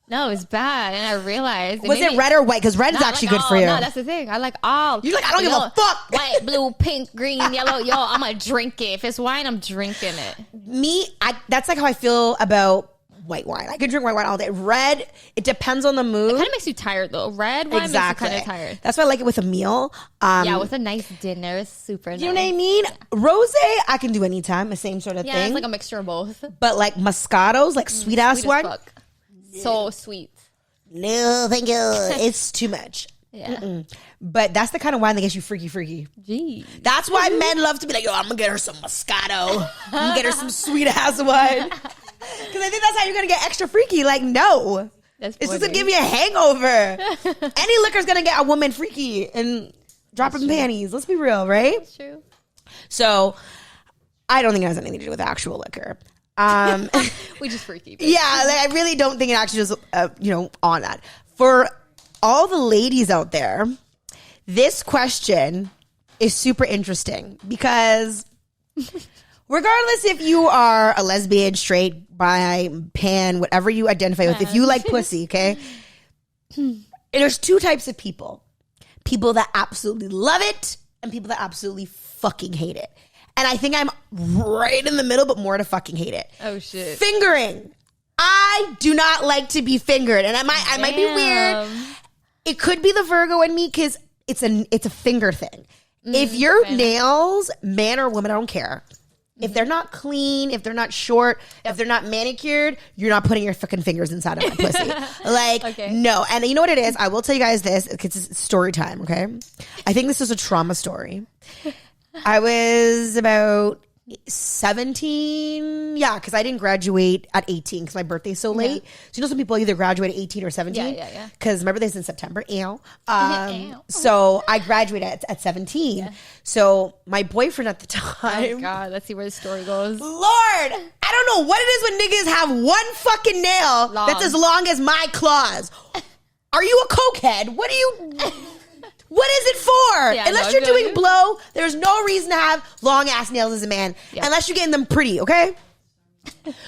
No, it's bad. And I realized. was it red or white? Because red is actually good for you. No, that's the thing. I like all. You're like, I don't give a fuck. White, blue, pink, green, yellow. Yo, I'm going to drink it. If it's wine, I'm drinking it. That's like how I feel about white wine. I could drink white wine all day. Red, it depends on the mood. It kind of makes you tired though. Red wine Exactly. makes you kind of tired. That's why I like it with a meal. Yeah, with a nice dinner. It's super nice. You know what I mean? Rosé, I can do anytime. The same sort of Yeah, thing. it's like a mixture of both. But like Moscato's, like sweet ass Sweet as wine. fuck. So sweet. No, thank you. It's too much. Yeah. But that's the kind of wine that gets you freaky. Gee. That's why men love to be like, yo, I'm gonna get her some Moscato. I'm gonna get her some sweet ass wine. Because I think that's how you're gonna get extra freaky. Like, no. That's It's just funny. gonna give you a hangover. Any liquor's gonna get a woman freaky and dropping panties. Let's be real, right? That's true. So I don't think it has anything to do with actual liquor. We just freaky. Yeah, like, I really don't think it actually is, on that. For all the ladies out there, this question is super interesting because regardless if you are a lesbian, straight, bi, pan, whatever you identify with, if you like pussy, okay? There's 2 types of people. People that absolutely love it and people that absolutely fucking hate it. And I think I'm right in the middle, but more to fucking hate it. Oh shit. Fingering. I do not like to be fingered. And I might be weird. It could be the Virgo in me because it's a finger thing. If your nails, man or woman, I don't care. If they're not clean, if they're not short, if they're not manicured, you're not putting your fucking fingers inside of my pussy. Like, Okay. no. And you know what it is? I will tell you guys this. It's story time, okay? I think this is a trauma story. I was about 17. Yeah, because I didn't graduate at 18 because my birthday's so late. So some people either graduate at 18 or 17. Yeah. Because my birthday's in September. So I graduated at 17. Yeah. So my boyfriend at the time. Oh God, let's see where the story goes. Lord, I don't know what it is when niggas have one fucking nail that's as long as my claws. Are you a cokehead? What is it for? Yeah, Unless you're doing blow, there's no reason to have long ass nails as a man. Yeah. Unless you're getting them pretty, okay?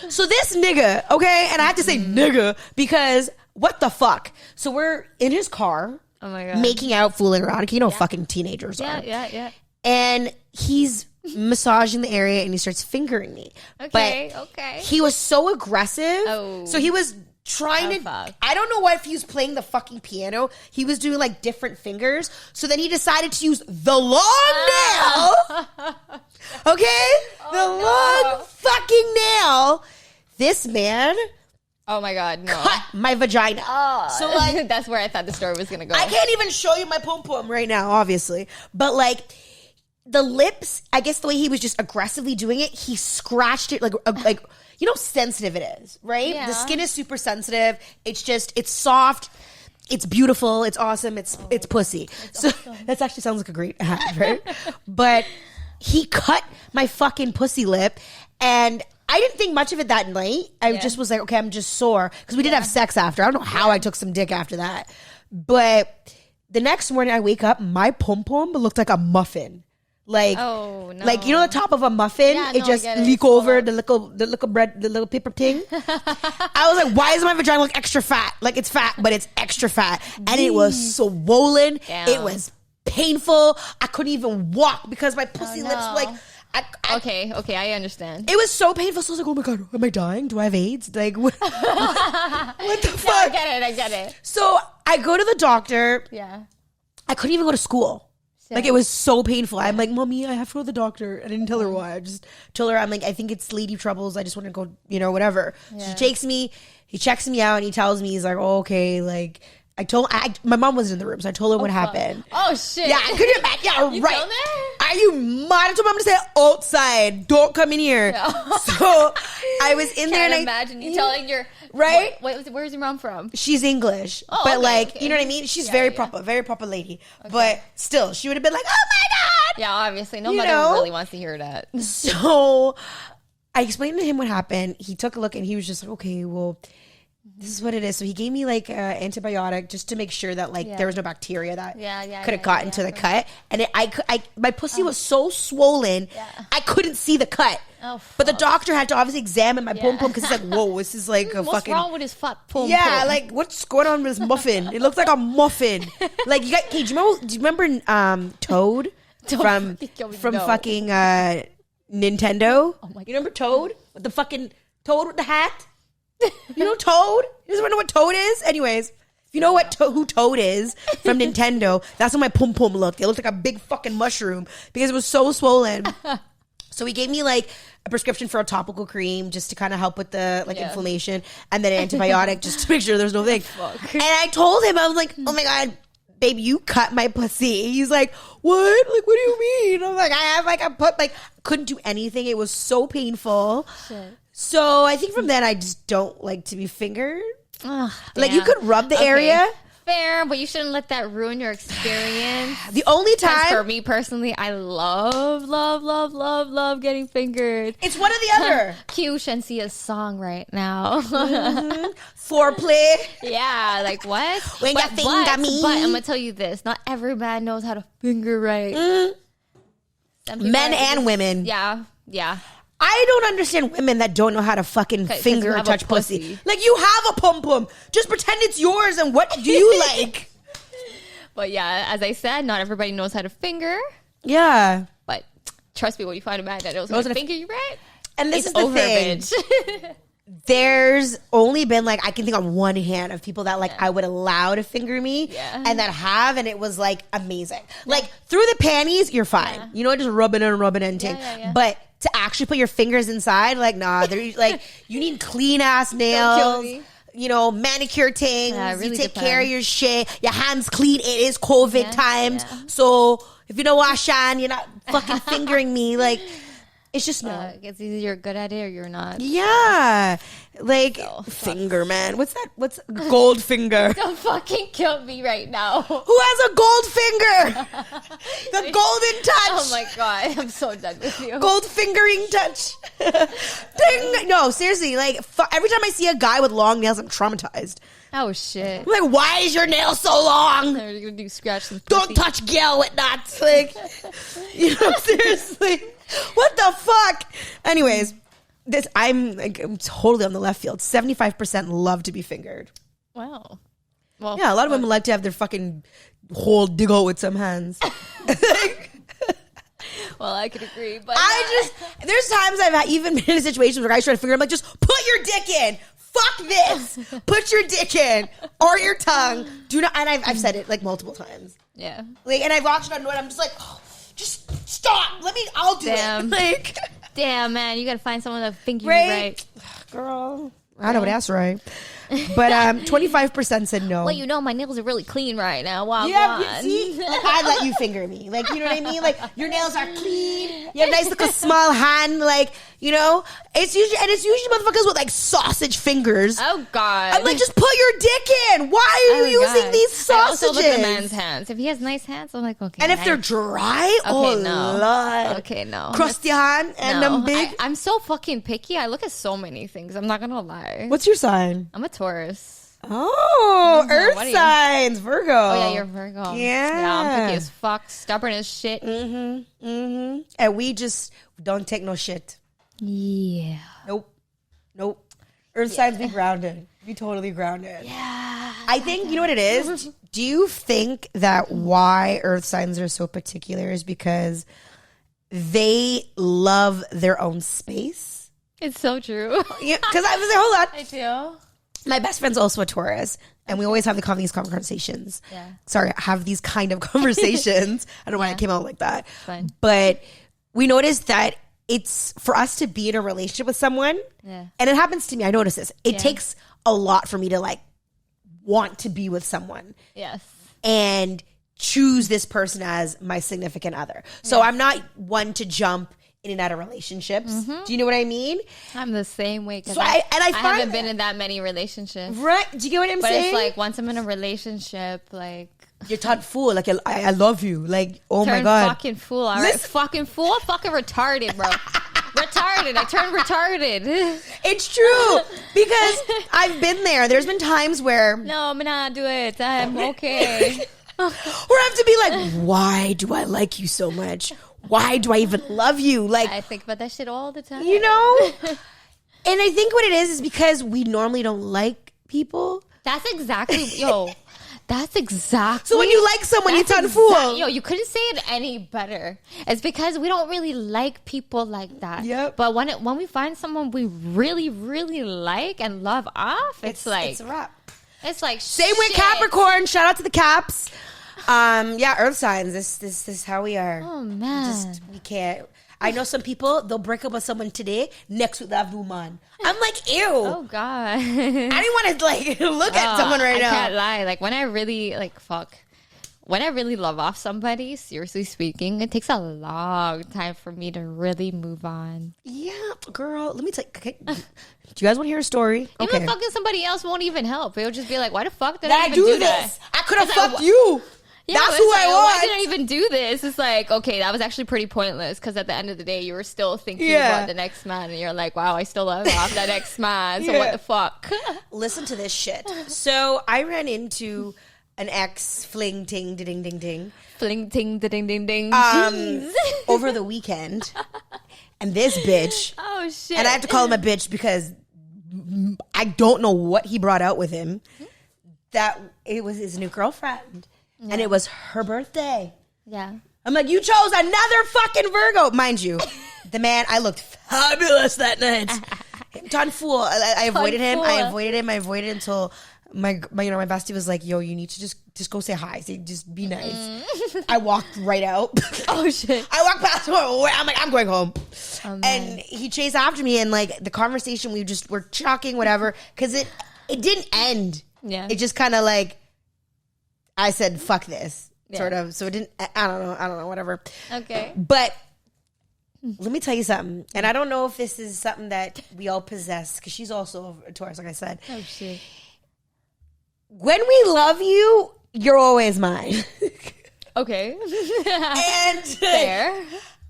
So this nigga, okay, and I have to say nigga because what the fuck? So we're in his car, oh my God, making out, fooling around. Fucking teenagers are. Yeah. And he's massaging the area and he starts fingering me. Okay. He was so aggressive. Oh. So he was trying fuck. I don't know what if he was playing the fucking piano. He was doing like different fingers. So then he decided to use the long nail. Okay? Long fucking nail. This man, oh my God, no. cut my vagina. So like that's where I thought the story was gonna go. I can't even show you my pom pom right now, obviously. But like the lips, I guess the way he was just aggressively doing it, he scratched it like you know how sensitive it is, right? Yeah. The skin is super sensitive. It's soft. It's beautiful. It's awesome. It's pussy. So awesome. That actually sounds like a great hat, right? But he cut my fucking pussy lip, and I didn't think much of it that night. I just was like, okay, I'm just sore because we did have sex after. I don't know how I took some dick after that, but the next morning I wake up, my pom pom looked like a muffin. Like, oh, no. Like, you know the top of a muffin? Yeah, it just leak over the little bread, the little paper thing. I was like, why does my vagina look extra fat? Like, it's fat, but it's extra fat. And it was swollen. Damn. It was painful. I couldn't even walk because my pussy lips were like... Okay, I understand. It was so painful. So I was like, oh my God, am I dying? Do I have AIDS? Like, what the fuck? No, I get it. So I go to the doctor. Yeah. I couldn't even go to school. Like, it was so painful. I'm like, Mommy, I have to go to the doctor. I didn't tell her why. I just told her, I'm like, I think it's lady troubles. I just want to go, whatever. Yeah. She takes me, he checks me out, and he tells me, he's like, oh, okay, like, my mom wasn't in the room, so I told her what happened. Oh, shit. Yeah, I couldn't imagine. Yeah, you right. Are you mad? I told mom to stay outside. Don't come in here. No. So I was in there, and imagine you telling your... Right? Where's your mom from? She's English. Oh, but okay. You know what I mean? She's very proper lady. Okay. But still, she would have been like, oh my God. Yeah, obviously. No mother really wants to hear that. So I explained to him what happened. He took a look and he was just like, okay, well, this is what it is. So he gave me like an antibiotic just to make sure that there was no bacteria that could have gotten to the cut. And my pussy was so swollen, I couldn't see the cut. Oh, but the doctor had to obviously examine my pom pom because he's like, whoa, this is like a what's fucking... wrong with his fat pom pom? Yeah, like what's going on with this muffin? It looks like a muffin. Like you got... Hey, do you remember Toad from fucking Nintendo? Oh my God. You remember Toad? With the fucking Toad with the hat? You know Toad? You guys know what Toad is? Anyways, if you know who Toad is from Nintendo, that's how my pom pom looked. It looked like a big fucking mushroom because it was so swollen. So he gave me like a prescription for a topical cream just to kind of help with the inflammation, and then an antibiotic just to make sure there's no thing. And I told him, I was like, oh my God, babe, you cut my pussy. He's like, what? Like, what do you mean? I'm like, couldn't do anything. It was so painful. Shit. So I think from then I just don't like to be fingered. Oh, like you could rub the area. Fair, but you shouldn't let that ruin your experience. The only time for me personally, I love getting fingered. It's one or the other. Cue Shensia's song right now. Foreplay. Yeah, like what? When you finger me. But I'm gonna tell you this: not every man knows how to finger right. Men and women. Yeah. I don't understand women that don't know how to fucking finger or touch pussy. Like, you have a pom-pom. Just pretend it's yours, and what do you like? But yeah, as I said, not everybody knows how to finger. Yeah. But trust me, when you find a man that knows how to finger you right, and this is the thing. There's only been I can think on one hand of people that I would allow to finger me and that have, and it was amazing. Like through the panties, you're fine. You know, just rubbing and ting. But to actually put your fingers inside, nah, they're you need clean ass nails. You know, manicure things. Really you take care of your shit. Your hands clean. It is COVID times. So if you don't wash on, you're not fucking fingering me. It's just no. It's either you're good at it or you're not. Yeah. Like, finger, man. What's that? What's gold finger? Don't fucking kill me right now. Who has a gold finger? The golden touch. Oh my God. I'm so done with you. Gold fingering touch. Ding. No, seriously. Like, every time I see a guy with long nails, I'm traumatized. Oh shit. I'm like, why is your nail so long? They're gonna do scratch some Don't pussy. touch Gyal with that. Like, you know, seriously. What the fuck? Anyways, I'm totally on the left field. 75% love to be fingered. Wow. Well, Yeah, a lot of women like to have their fucking whole dig out with some hands. well, I could agree, but There's times I've even been in situations where guys try to figure. I'm like, just put your dick in. Fuck this. Put your dick in or your tongue. Do not. And I've said it like multiple times. yeah. Like, and I've watched it on. I'm just like, oh, just stop. I'll do it. Like, damn, man, you gotta find someone to think you right, right. girl. I know, but that's right. But 25% said no. Well, you know, my nails are really clean right now. Wow, Yeah, see, like, I let you finger me. Like, you know what I mean? Like, your nails are clean. You have a nice little small hand. Like, you know, it's usually motherfuckers with like sausage fingers. Oh God. I'm like, just put your dick in. Why are you using these sausages? I also look at the man's hands. If he has nice hands, I'm like, okay. And if they're dry, oh no. Lord. Okay, no. Crusty hand and them big. I'm so fucking picky. I look at so many things. I'm not gonna lie. What's your sign? I'm a Taurus. Oh, Earth what are you? signs, Virgo. Oh yeah, you're Virgo. Yeah, I'm picky as fuck, stubborn as shit. And we just don't take no shit. Yeah. Nope. Earth signs be grounded. Be totally grounded. Yeah. I think, you know what it is? Do you think that why Earth signs are so particular is because they love their own space? It's so true. Yeah, because I was like, hold on. I do. My best friend's also a Taurus, and we always have these conversations. Yeah. Sorry, have these kind of conversations. I don't know why I came out like that. Fine. But we noticed that it's for us to be in a relationship with someone, and it happens to me. I notice this. It takes a lot for me to like want to be with someone. Yes. And choose this person as my significant other. So I'm not one to jump in and out of relationships. Do you know what I mean? I'm the same way. So I haven't been in that many relationships. Right? Do you get what I'm saying? But it's like once I'm in a relationship, like you're turned fool. Like I love you. Like oh my turn god, fucking fool. All right, fucking fool, fucking retarded, bro. Retarded. I turned retarded. It's true because I've been there. There's been times where No, I'm not do it. I'm okay. where I have to be like, why do I like you so much? Why do I even love you? Like I think about that shit all the time. you know. And I think what it is because we normally don't like people. That's exactly That's exactly. So when you like someone, you turn fool. Yo, you couldn't say it any better. It's because we don't really like people like that. Yep. But when we find someone we really, really like and love off, it's like it's a wrap. It's like Same with shit. Capricorn. Shout out to the Caps. Yeah, Earth signs. This is how we are. Oh man, We can't. I know some people, they'll break up with someone today, next week they'll have new man. I'm like, ew. Oh God. I didn't want to like look at someone right now. I can't lie. Like when I really when I really love off somebody, seriously speaking, it takes a long time for me to really move on. Yeah, girl. Let me tell you. Okay. Do you guys want to hear a story? Even fucking somebody else won't even help. It'll just be like, why the fuck did I even do do this? that? I could have fucked you. Yeah, That's it's who like, I why want. did I even do this? It's like, okay, that was actually pretty pointless because at the end of the day, you were still thinking about the next man and you're like, wow, I still love off that next man. So what the fuck? Listen to this shit. So I ran into an ex fling ting ding ding ding. Fling ting ding ding ding. Over the weekend. And this bitch. Oh, shit. And I have to call him a bitch because I don't know what he brought out with him. That it was his new girlfriend. And it was her birthday. Yeah. I'm like, you chose another fucking Virgo. Mind you, the man, I looked fabulous that night. Done fool. I avoided him. I avoided until my bestie was like, yo, you need to just go say hi. Just be nice. I walked right out. Oh, shit. I walked past him. I'm like, I'm going home. Oh, and he chased after me. And like the conversation, we just were talking, whatever. Because it didn't end. Yeah. It just kind of like, I said, fuck this, sort of. So it didn't, I don't know, whatever. Okay. But let me tell you something. And I don't know if this is something that we all possess, because she's also a Taurus, like I said. Oh, shit. When we love you, you're always mine. Okay. And Fair.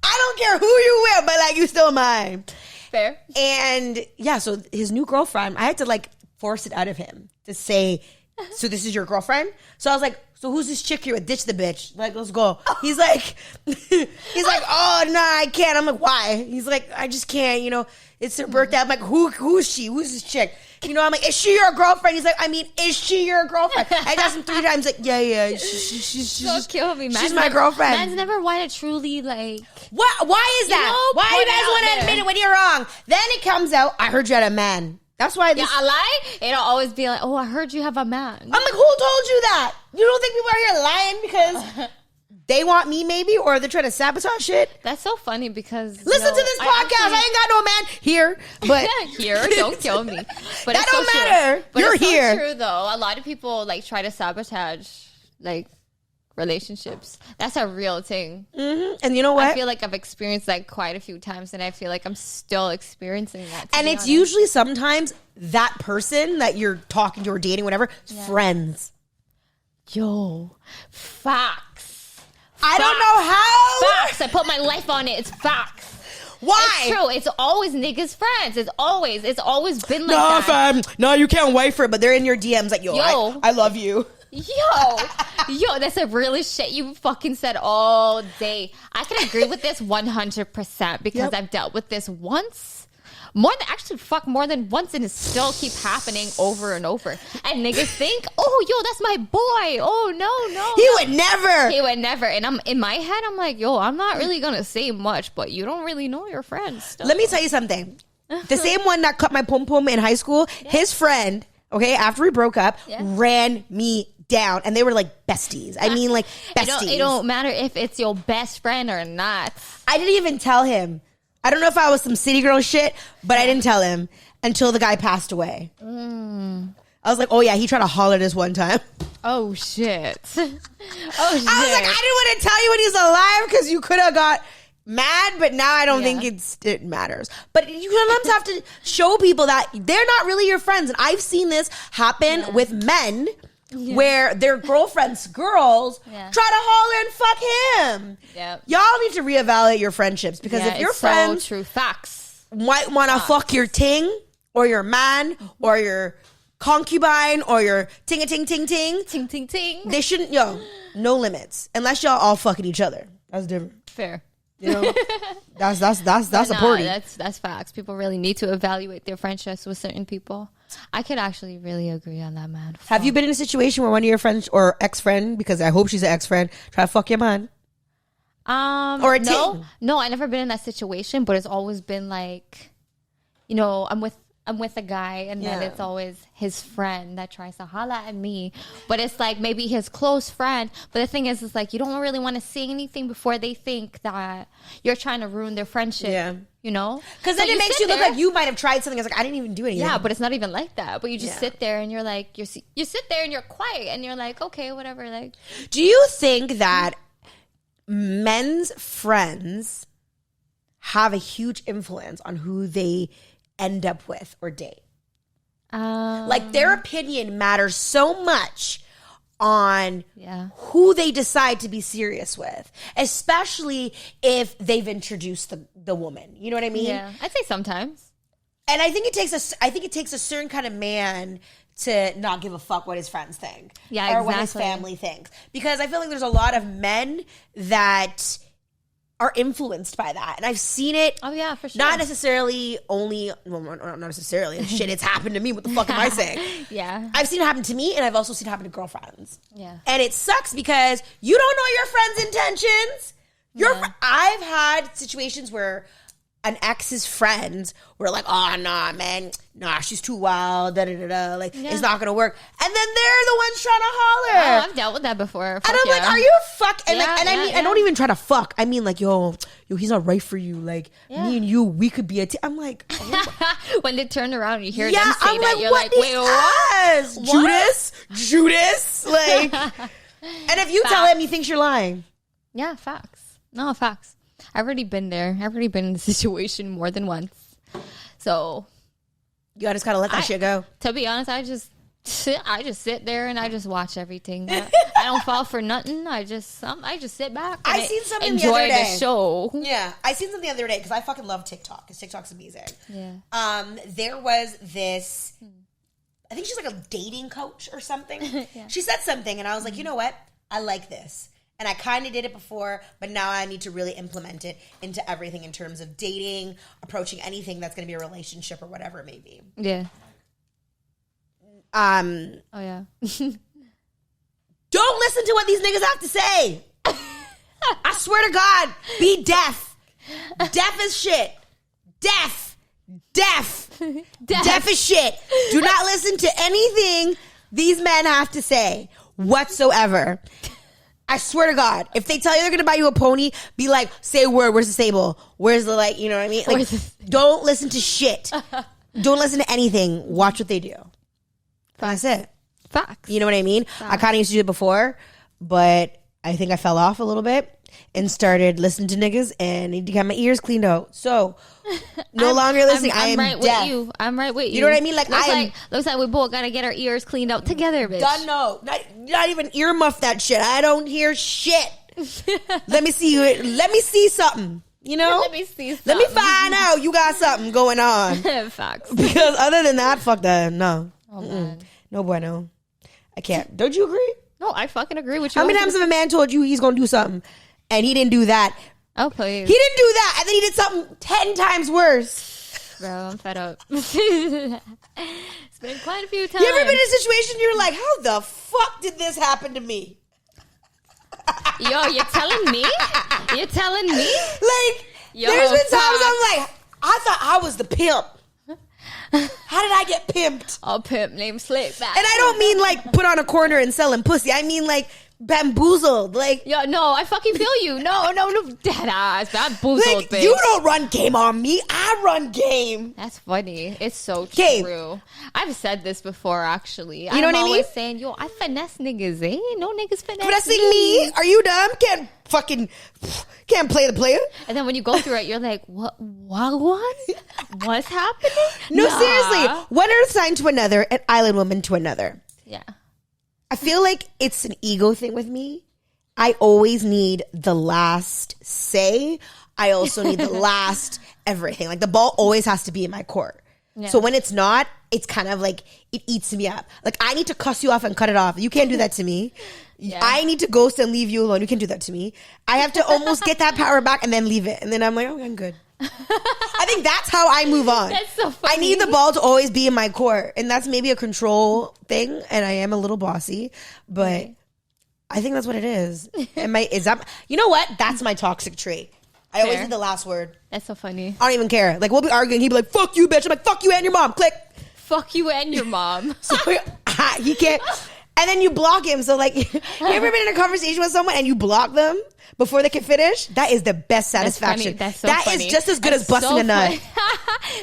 I don't care who you with, but like, you still mine. Fair. And yeah, so his new girlfriend, I had to like force it out of him to say, so this is your girlfriend? So I was like, so who's this chick here with? Ditch the bitch. Like, let's go. He's like, oh, no, I can't. I'm like, why? He's like, I just can't, it's her birthday. I'm like, who's she? Who's this chick? I'm like, is she your girlfriend? He's like, I mean, is she your girlfriend? I asked him 3 times, like, yeah. She's Don't kill me, man. She's my girlfriend. Man's never wanted to truly, like... What? Why is that? Why you guys want to admit it when you're wrong? Then it comes out, I heard you had a man. That's why this... Yeah, I lie. It'll always be like, oh, I heard you have a man. I'm like, who told you that? You don't think people are here lying because they want me maybe, or they're trying to sabotage shit? That's so funny because... Listen to this podcast. I ain't got no man here, but... Here, don't kill me. But that it's don't so matter. True. But You're it's here. So true, though. A lot of people, like, try to sabotage, like... relationships. That's a real thing. Mm-hmm. And you know what? I feel like I've experienced that quite a few times, and I feel like I'm still experiencing that. And it's usually sometimes that person that you're talking to or dating, whatever, friends. Yo, facts. I don't know how. Facts. I put my life on it. It's facts. Why? It's true. It's always niggas' friends. It's always been like no, that. fam. No, you can't wait for it, but they're in your DMs like, yo. I love you. Yo, that's a really shit you fucking said all day. I can agree with this 100% because I've dealt with this once. More than once, and it still keep happening over and over. And niggas think, oh, yo, that's my boy. Oh, no. He would never. And I'm in my head, I'm like, yo, I'm not really gonna say much, but you don't really know your friends still. Let me tell you something. The same one that cut my pum pum in high school, his friend, okay, after we broke up, ran me down, and they were like besties. I mean, like besties. It don't matter if it's your best friend or not. I didn't even tell him. I don't know if I was some city girl shit, but I didn't tell him until the guy passed away. I was like, oh yeah, he tried to holler this one time. Oh shit. I was like, I didn't want to tell you when he's alive because you could have got mad, but now I don't think it matters. But you sometimes have to show people that they're not really your friends. And I've seen this happen with men where their girlfriend's girls try to holler and fuck him. Yep. Y'all need to reevaluate your friendships, because if your friends so true. Facts might want to fuck your ting or your man or your concubine or your ting-a-ting-ting-ting. They shouldn't, no limits. Unless y'all all fucking each other. That's different. Fair. That's a party. That's facts. People really need to evaluate their friendships with certain people. I could actually really agree on that, man. Have you been in a situation where one of your friends or ex-friend, because I hope she's an ex-friend, try to fuck your man? Or a ting? No, I never been in that situation, but it's always been like, I'm with a guy, and then it's always his friend that tries to holla at me. But it's like maybe his close friend. But the thing is, it's like you don't really want to say anything before they think that you're trying to ruin their friendship. Yeah. Because then it makes you look like you might have tried something. It's like, I didn't even do anything. Yeah, but it's not even like that. But you just sit there and you're like, you sit there and you're quiet and you're like, okay, whatever. Like, do you think that men's friends have a huge influence on who they end up with or date? Like, their opinion matters so much on who they decide to be serious with, especially if they've introduced the woman. You know what I mean? Yeah, I'd say sometimes. And I think it takes a certain kind of man to not give a fuck what his friends think, or what his family thinks, because I feel like there's a lot of men that are influenced by that. And I've seen it. Oh, yeah, for sure. Not necessarily not necessarily. Shit, it's happened to me. What the fuck am I saying? Yeah. I've seen it happen to me, and I've also seen it happen to girlfriends. Yeah. And it sucks because you don't know your friend's intentions. I've had situations where an ex's friends were like, oh, nah, man. Nah, she's too wild. Da-da-da-da. Like, it's not going to work. And then they're the ones trying to holler. Oh, I've dealt with that before. And I'm like, are you fucking... I don't even try to fuck. I mean, like, yo, he's not right for you. Like, me and you, we could be a team. I'm like... Oh, when they turn around and you hear them say I'm that, like, you're like, wait, what? Judas? Like... And if you tell him, he thinks you're lying. Yeah, facts. No, facts. I've already been there. I've already been in the situation more than once. So You just gotta let that shit go. To be honest, I just sit there and I just watch everything. I don't fall for nothing. I just sit back. And I seen something enjoy the other day. The show. Yeah, I seen something the other day because I fucking love TikTok. Because TikTok's amazing. Yeah. There was this. I think she's like a dating coach or something. Yeah. She said something, and I was like, you know what? I like this. And I kind of did it before, but now I need to really implement it into everything in terms of dating, approaching anything that's going to be a relationship or whatever it may be. Yeah. Oh yeah. Don't listen to what these niggas have to say. I swear to God, be deaf. Deaf as shit. Deaf. Deaf as shit. Do not listen to anything these men have to say whatsoever. I swear to God, if they tell you they're going to buy you a pony, be like, say a word. Where's the sable? Where's the, like, you know what I mean? Like, don't listen to shit. Don't listen to anything. Watch what they do. That's it. Facts. You know what I mean? Facts. I kind of used to do it before, but I think I fell off a little bit and started listening to niggas and need to get my ears cleaned out. So, no longer listening. I am right deaf. with you. I'm right with you. You know what I mean? Like, looks like we both got to get our ears cleaned out together, bitch. Done, no. Not even earmuff that shit. I don't hear shit. Let me see you. Let me see something. You know? Let me see something. Let me find out you got something going on. Facts. Because other than that, fuck that. No. Oh, man. No bueno. I can't. Don't you agree? No, I fucking agree with you. How many times have a man told you he's going to do something and he didn't do that? Oh, please. He didn't do that and then he did something 10 times worse. Bro, I'm fed up. It's been quite a few times. You ever been in a situation you're like, how the fuck did this happen to me? Yo, you're telling me? You're telling me? Like, Yo, there's been times fuck. I'm like, I thought I was the pimp. How did I get pimped? Oh, pimp named Slickback. And I don't mean like put on a corner and selling pussy. I mean like bamboozled. Like, yo, no, I fucking feel you. No, dead ass. Bamboozled, like bitch. you don't run game on me. I run game. That's funny. It's so Game. true. I've said this before, actually. You know what I mean? I'm always saying, yo, I finesse niggas, eh? No niggas finesse Finessing me? Are you dumb? Can't play the player. And then when you go through it, you're like, what? What's happening? No, Nah. seriously. One earth sign to another, an island woman to another. Yeah. I feel like it's an ego thing with me. I always need the last say. I also need the last everything. Like the ball always has to be in my court. Yeah. So when it's not, it's kind of like it eats me up. Like I need to cuss you off and cut it off. You can't do that to me. Yeah. I need to ghost and leave you alone. You can't do that to me. I have to almost get that power back and then leave it. And then I'm like, oh, I'm good. I think that's how I move on. That's so funny. I need the ball to always be in my court. And that's maybe a control thing. And I am a little bossy. But I think that's what it is. You know what? That's my toxic trait. I always need the last word. That's so funny. I don't even care. Like, we'll be arguing. He'd be like, fuck you, bitch. I'm like, fuck you and your mom. Click. Fuck you and your mom. So he can't. And then you block him. So, like, you ever been in a conversation with someone and you block them before they can finish? That is the best satisfaction. That's so that funny. Is just as good as busting a nut.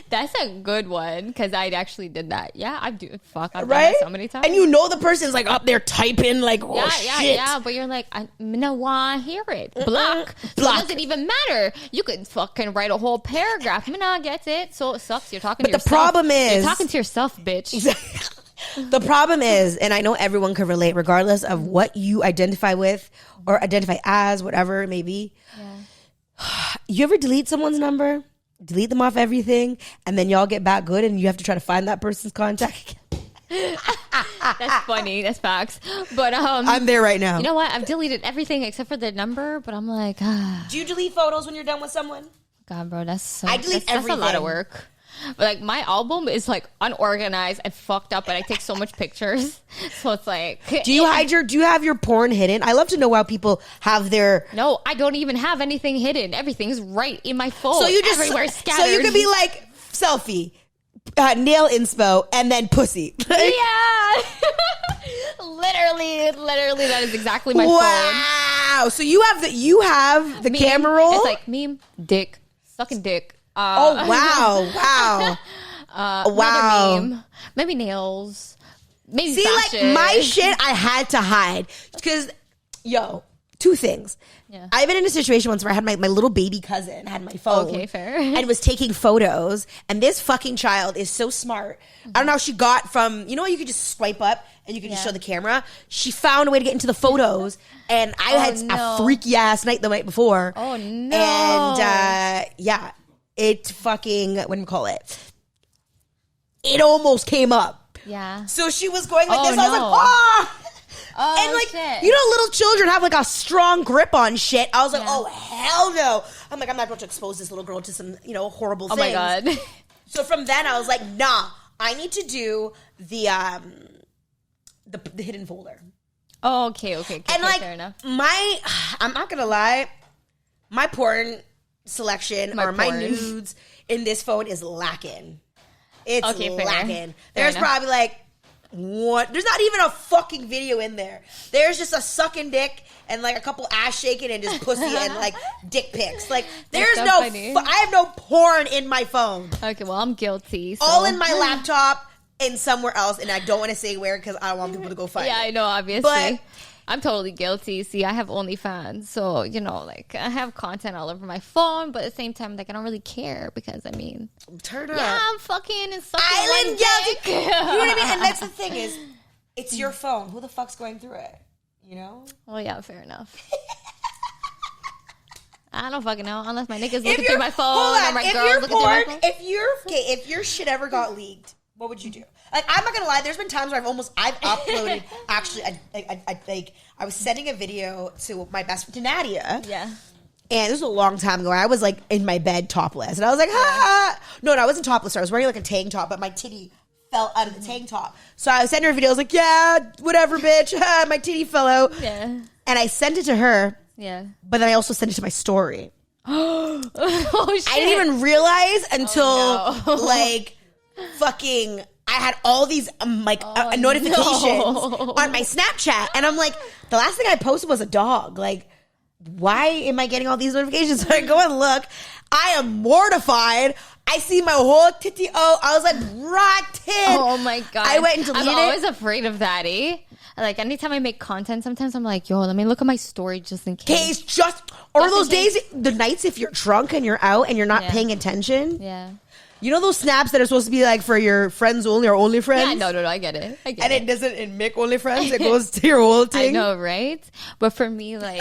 That's a good one because I actually did that. Yeah, I've done right? that so many times. And you know the person's like up there typing like, oh shit. Yeah, but you're like, I don't want to hear it. Block. So it doesn't even matter. You could fucking write a whole paragraph. I get it. So it sucks. You're talking to yourself. But the problem is... You're talking to yourself, bitch. Exactly. The problem is, and I know everyone can relate, regardless of what you identify with or identify as, whatever it may be. Yeah. You ever delete someone's number, delete them off everything, and then y'all get back good and you have to try to find that person's contact? That's funny. That's facts. But I'm there right now. You know what? I've deleted everything except for their number, but I'm like, Do you delete photos when you're done with someone? God, bro, that's everything. That's a lot of work. But like my album is like unorganized and fucked up, and I take so much pictures. So it's like, do you have your porn hidden? I love to know how people have their. No, I don't even have anything hidden. Everything's right in my phone. So you just everywhere scattered. So you could be like selfie, nail inspo, and then pussy. Yeah. literally, that is exactly my phone. Wow. So you have the meme. camera roll. It's like meme, dick, sucking dick. Wow. Wow. Meme. Maybe nails. Maybe See, fashion. like my shit I had to hide. Because, two things. Yeah. I've been in a situation once where I had my little baby cousin had my phone. Okay, fair. And was taking photos. And this fucking child is so smart. I don't know how she got from, you know, you could just swipe up and you could just show the camera. She found a way to get into the photos. And I had a freaky ass night the night before. Oh, no. And yeah, it fucking, what do you call it? It almost came up. Yeah. So she was going like this. No. I was like, oh. Oh, And like, shit. you know, little children have like a strong grip on shit. I was like, oh, hell no. I'm like, I'm not going to expose this little girl to some, you know, horrible things. Oh my God. So from then I was like, nah, I need to do the hidden folder. Oh, okay. And like, fair enough. I'm not going to lie, my porn selection my nudes in this phone is lacking. It's lacking. There's probably like, what? There's not even a fucking video in there. There's just a sucking dick and like a couple ass shaking and just pussy and like dick pics. Like there's so no, funny. I have no porn in my phone. Okay, well, I'm guilty. So. All in my laptop and somewhere else, and I don't want to say where because I don't want people to go find it. Yeah, I know, obviously. But I'm totally guilty. See, I have OnlyFans, so you know, like I have content all over my phone, but at the same time, like I don't really care because I mean, turn up. yeah, I'm fucking and sucking Island one guilty. dick. You know what I mean? And that's the thing is, it's your phone. Who the fuck's going through it? You know? Well, yeah, fair enough. I don't fucking know unless my niggas looking through my phone or my girls looking through my phone. If your shit ever got leaked, what would you do? Like, I'm not gonna lie. There's been times where I've uploaded. Actually, I was sending a video to my best friend, to Nadia. Yeah. And this was a long time ago. I was like in my bed topless, and I was like, ha. No, I wasn't topless. I was wearing like a tank top, but my titty fell out of the tank top. So I was sending her a video. I was like, yeah, whatever, bitch. My titty fell out. Yeah. And I sent it to her. Yeah. But then I also sent it to my story. Oh shit. I didn't even realize until like fucking I had all these notifications on my Snapchat, and I'm like, the last thing I posted was a dog. Like, why am I getting all these notifications? So I go and look. I am mortified. I see my whole titty. Oh, I was like, rotten. Oh my God. I went and deleted it. I'm always afraid of that, eh? Like anytime I make content, sometimes I'm like, yo, let me look at my story just in case. Or those days, the nights if you're drunk and you're out and you're not paying attention. Yeah. You know those snaps that are supposed to be like for your friends only or only friends? Yeah, no, I get it. And it doesn't in Mick only friends. It goes to your whole thing. I know, right? But for me, like,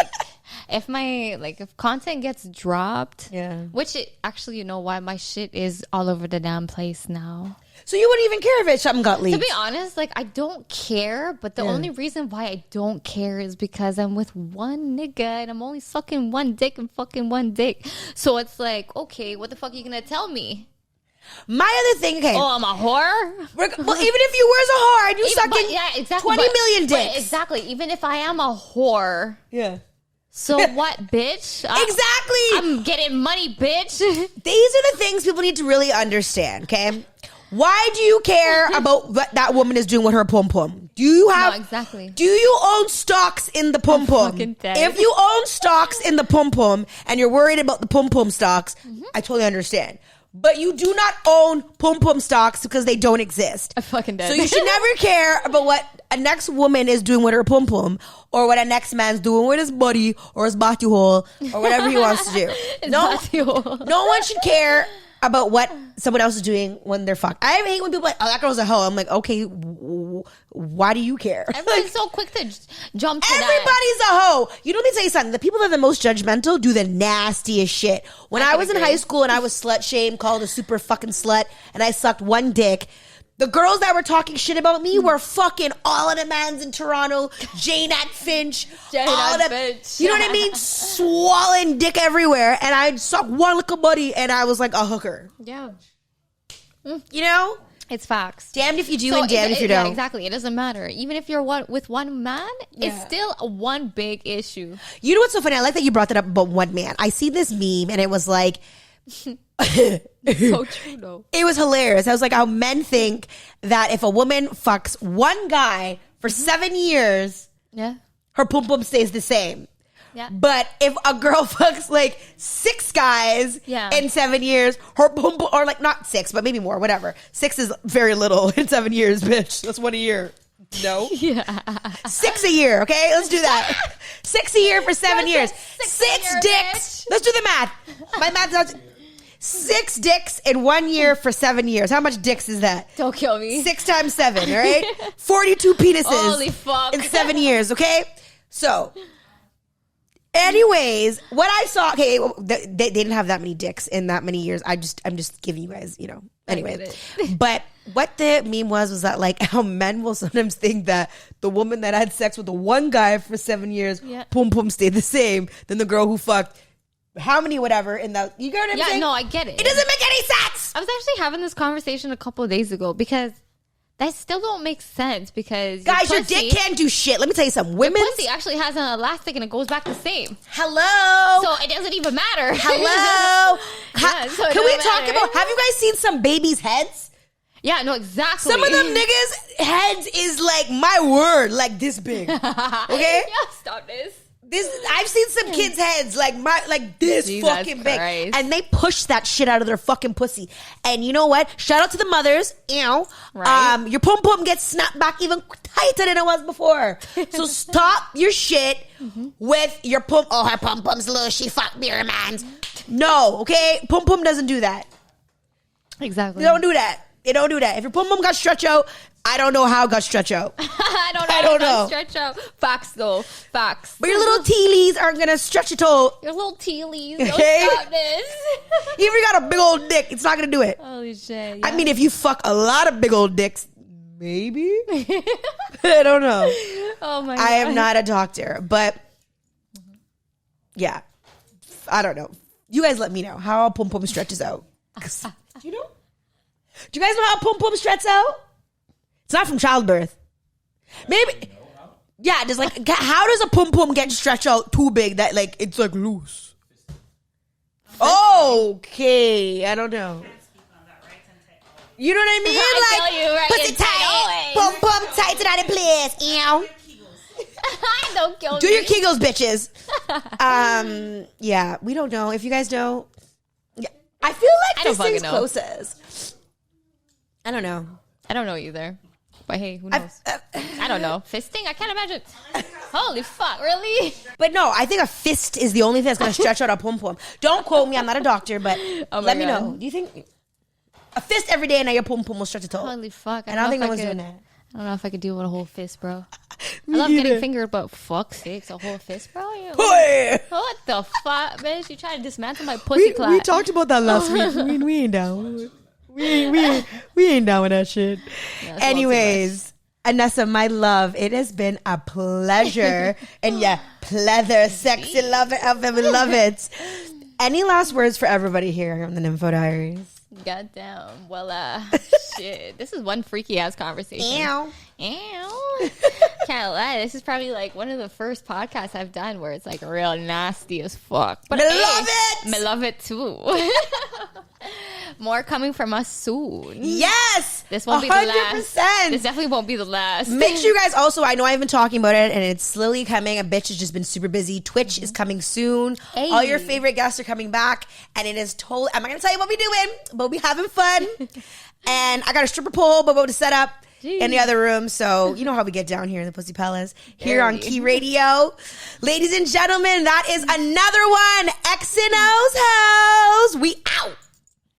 if content gets dropped, which actually, you know why my shit is all over the damn place now. So you wouldn't even care if something got leaked? To be honest, like, I don't care, but the only reason why I don't care is because I'm with one nigga and I'm only sucking one dick and fucking one dick. So it's like, okay, what the fuck are you gonna tell me? My other thing, okay. Oh, I'm a whore? Well, even if you were a whore and you sucking 20 million dicks. Exactly. Even if I am a whore. Yeah. So what, bitch? Exactly. I'm getting money, bitch. These are the things people need to really understand, okay? Why do you care about what that woman is doing with her pum pum? Do you have? No, exactly. Do you own stocks in the pum pum? If you own stocks in the pum pum and you're worried about the pum pum stocks, I totally understand. But you do not own pum pum stocks because they don't exist. I fucking dead. So you should never care about what a next woman is doing with her pum pum, or what a next man's doing with his body or his body hole or whatever he wants to do. No one should care about what someone else is doing when they're fucked. I hate when people are like, oh, that girl's a hoe. I'm like, okay, why do you care? Everybody's so quick to jump to everybody's a hoe. You know, let me tell you something. The people that are the most judgmental do the nastiest shit. When I was in high school and I was slut shamed, called a super fucking slut, and I sucked one dick, the girls that were talking shit about me were fucking all of the mans in Toronto, Jane at Finch, You know what I mean? Swollen dick everywhere. And I'd suck one little buddy and I was like a hooker. Yeah. You know? It's facts. Damned if you do and damned if you don't. Yeah, exactly. It doesn't matter. Even if you're with one man, it's still one big issue. You know what's so funny? I like that you brought that up about one man. I see this meme and it was like... So true though. It was hilarious. I was like, how men think that if a woman fucks one guy for 7 years, her pum pum stays the same. Yeah. But if a girl fucks like 6 guys in 7 years, her pum pum, or like not 6, but maybe more, whatever. 6 is very little in 7 years, bitch. That's 1 a year. No. Yeah. 6 a year, okay? Let's do that. 6 a year for 7 years. 6 dicks. Let's do the math. My math is 6 dicks in 1 year for 7 years. How much dicks is that? Don't kill me. 6 times 7, all right? 42 penises. Holy fuck. In 7 years, okay? So, anyways, what I saw, okay, they didn't have that many dicks in that many years. I'm just giving you guys, you know. Anyway, but what the meme was that like how men will sometimes think that the woman that had sex with the one guy for 7 years, pum pum stayed the same than the girl who fucked how many whatever in that. You get what I'm saying? Yeah, no, I get it. It doesn't make any sense. I was actually having this conversation a couple of days ago because that still don't make sense because guys, your dick can't do shit. Let me tell you something. Women's pussy actually has an elastic and it goes back the same. Hello. So it doesn't even matter. Hello. So can we talk about? Have you guys seen some babies' heads? Yeah, no, exactly. Some of them niggas' heads is like my word, like this big. Okay. Yeah, stop this. I've seen some kids' heads like this Jesus fucking big, Christ. and they push that shit out of their fucking pussy. And you know what? Shout out to the mothers. Right. Your pum pum gets snapped back even tighter than it was before. So stop your shit with your pum. Oh, her pum pum's loose. She fucked beer man. No, okay, pum pum doesn't do that. Exactly. They don't do that. They don't do that. If your pum pum got stretch out, I don't know how it got stretch out. I don't know. know. Stretch out. Facts, though. Facts. But your little tealies aren't gonna stretch it all. Your little tealies. Don't Okay? stop this. Even if you got a big old dick, it's not gonna do it. Holy shit. I mean, if you fuck a lot of big old dicks, maybe. I don't know. Oh my God. I am not a doctor, but yeah, I don't know. You guys let me know how pum pum stretches out. You know? Do you guys know how pum pum stretches out? It's not from childbirth. Maybe. Yeah, just like how does a pum pum get stretched out too big that like it's like loose? Okay, I don't know. You know what I mean? I Like tell you, right, pussy it's tight, always. pum pum tight to the place. Don't kill Do me. your Kegels, bitches. Yeah, we don't know. If you guys know, yeah, I feel like I don't fisting's fucking know. closest. I don't know. I don't know either. But hey, who knows? I don't know. Fisting? I can't imagine. Holy fuck, really? But no, I think a fist is the only thing that's going to stretch out a pum pum. Don't quote me. I'm not a doctor, but Oh my let me God. know. Do you think a fist every day and now your pum pum will stretch a toe? Holy fuck. And I don't think no know if one's could- doing that. I don't know if I could deal with a whole fist, bro. I Me love either. getting fingered, but fuck sakes, a whole fist, bro? Hey! What the fuck, bitch? You trying to dismantle my pussy clot. We talked about that last week. We ain't down. We ain't down with that shit. That's Anyways, Aneesa, my love, it has been a pleasure. And yeah, pleather, sexy lover of it. We love it. Any last words for everybody here on the Nympho Diaries? Goddamn. Well, shit. This is one freaky ass conversation. Ow. Ew. Can't lie. This is probably like one of the first podcasts I've done where it's like real nasty as fuck. But Me hey, love it. Me love it too. More coming from us soon. Yes. This won't be the last. 100%. This definitely won't be the last. Make sure you guys also, I know I've been talking about it and it's slowly coming. A bitch has just been super busy. Twitch is coming soon. Hey. All your favorite guests are coming back and it is totally, I'm not going to tell you what we're doing, but we're having fun. And I got a stripper pole, but we're to set up in the other room. So you know how we get down here in the Pussy Palace. Here on Dirty. Key Radio. Ladies and gentlemen, that is another one. Xing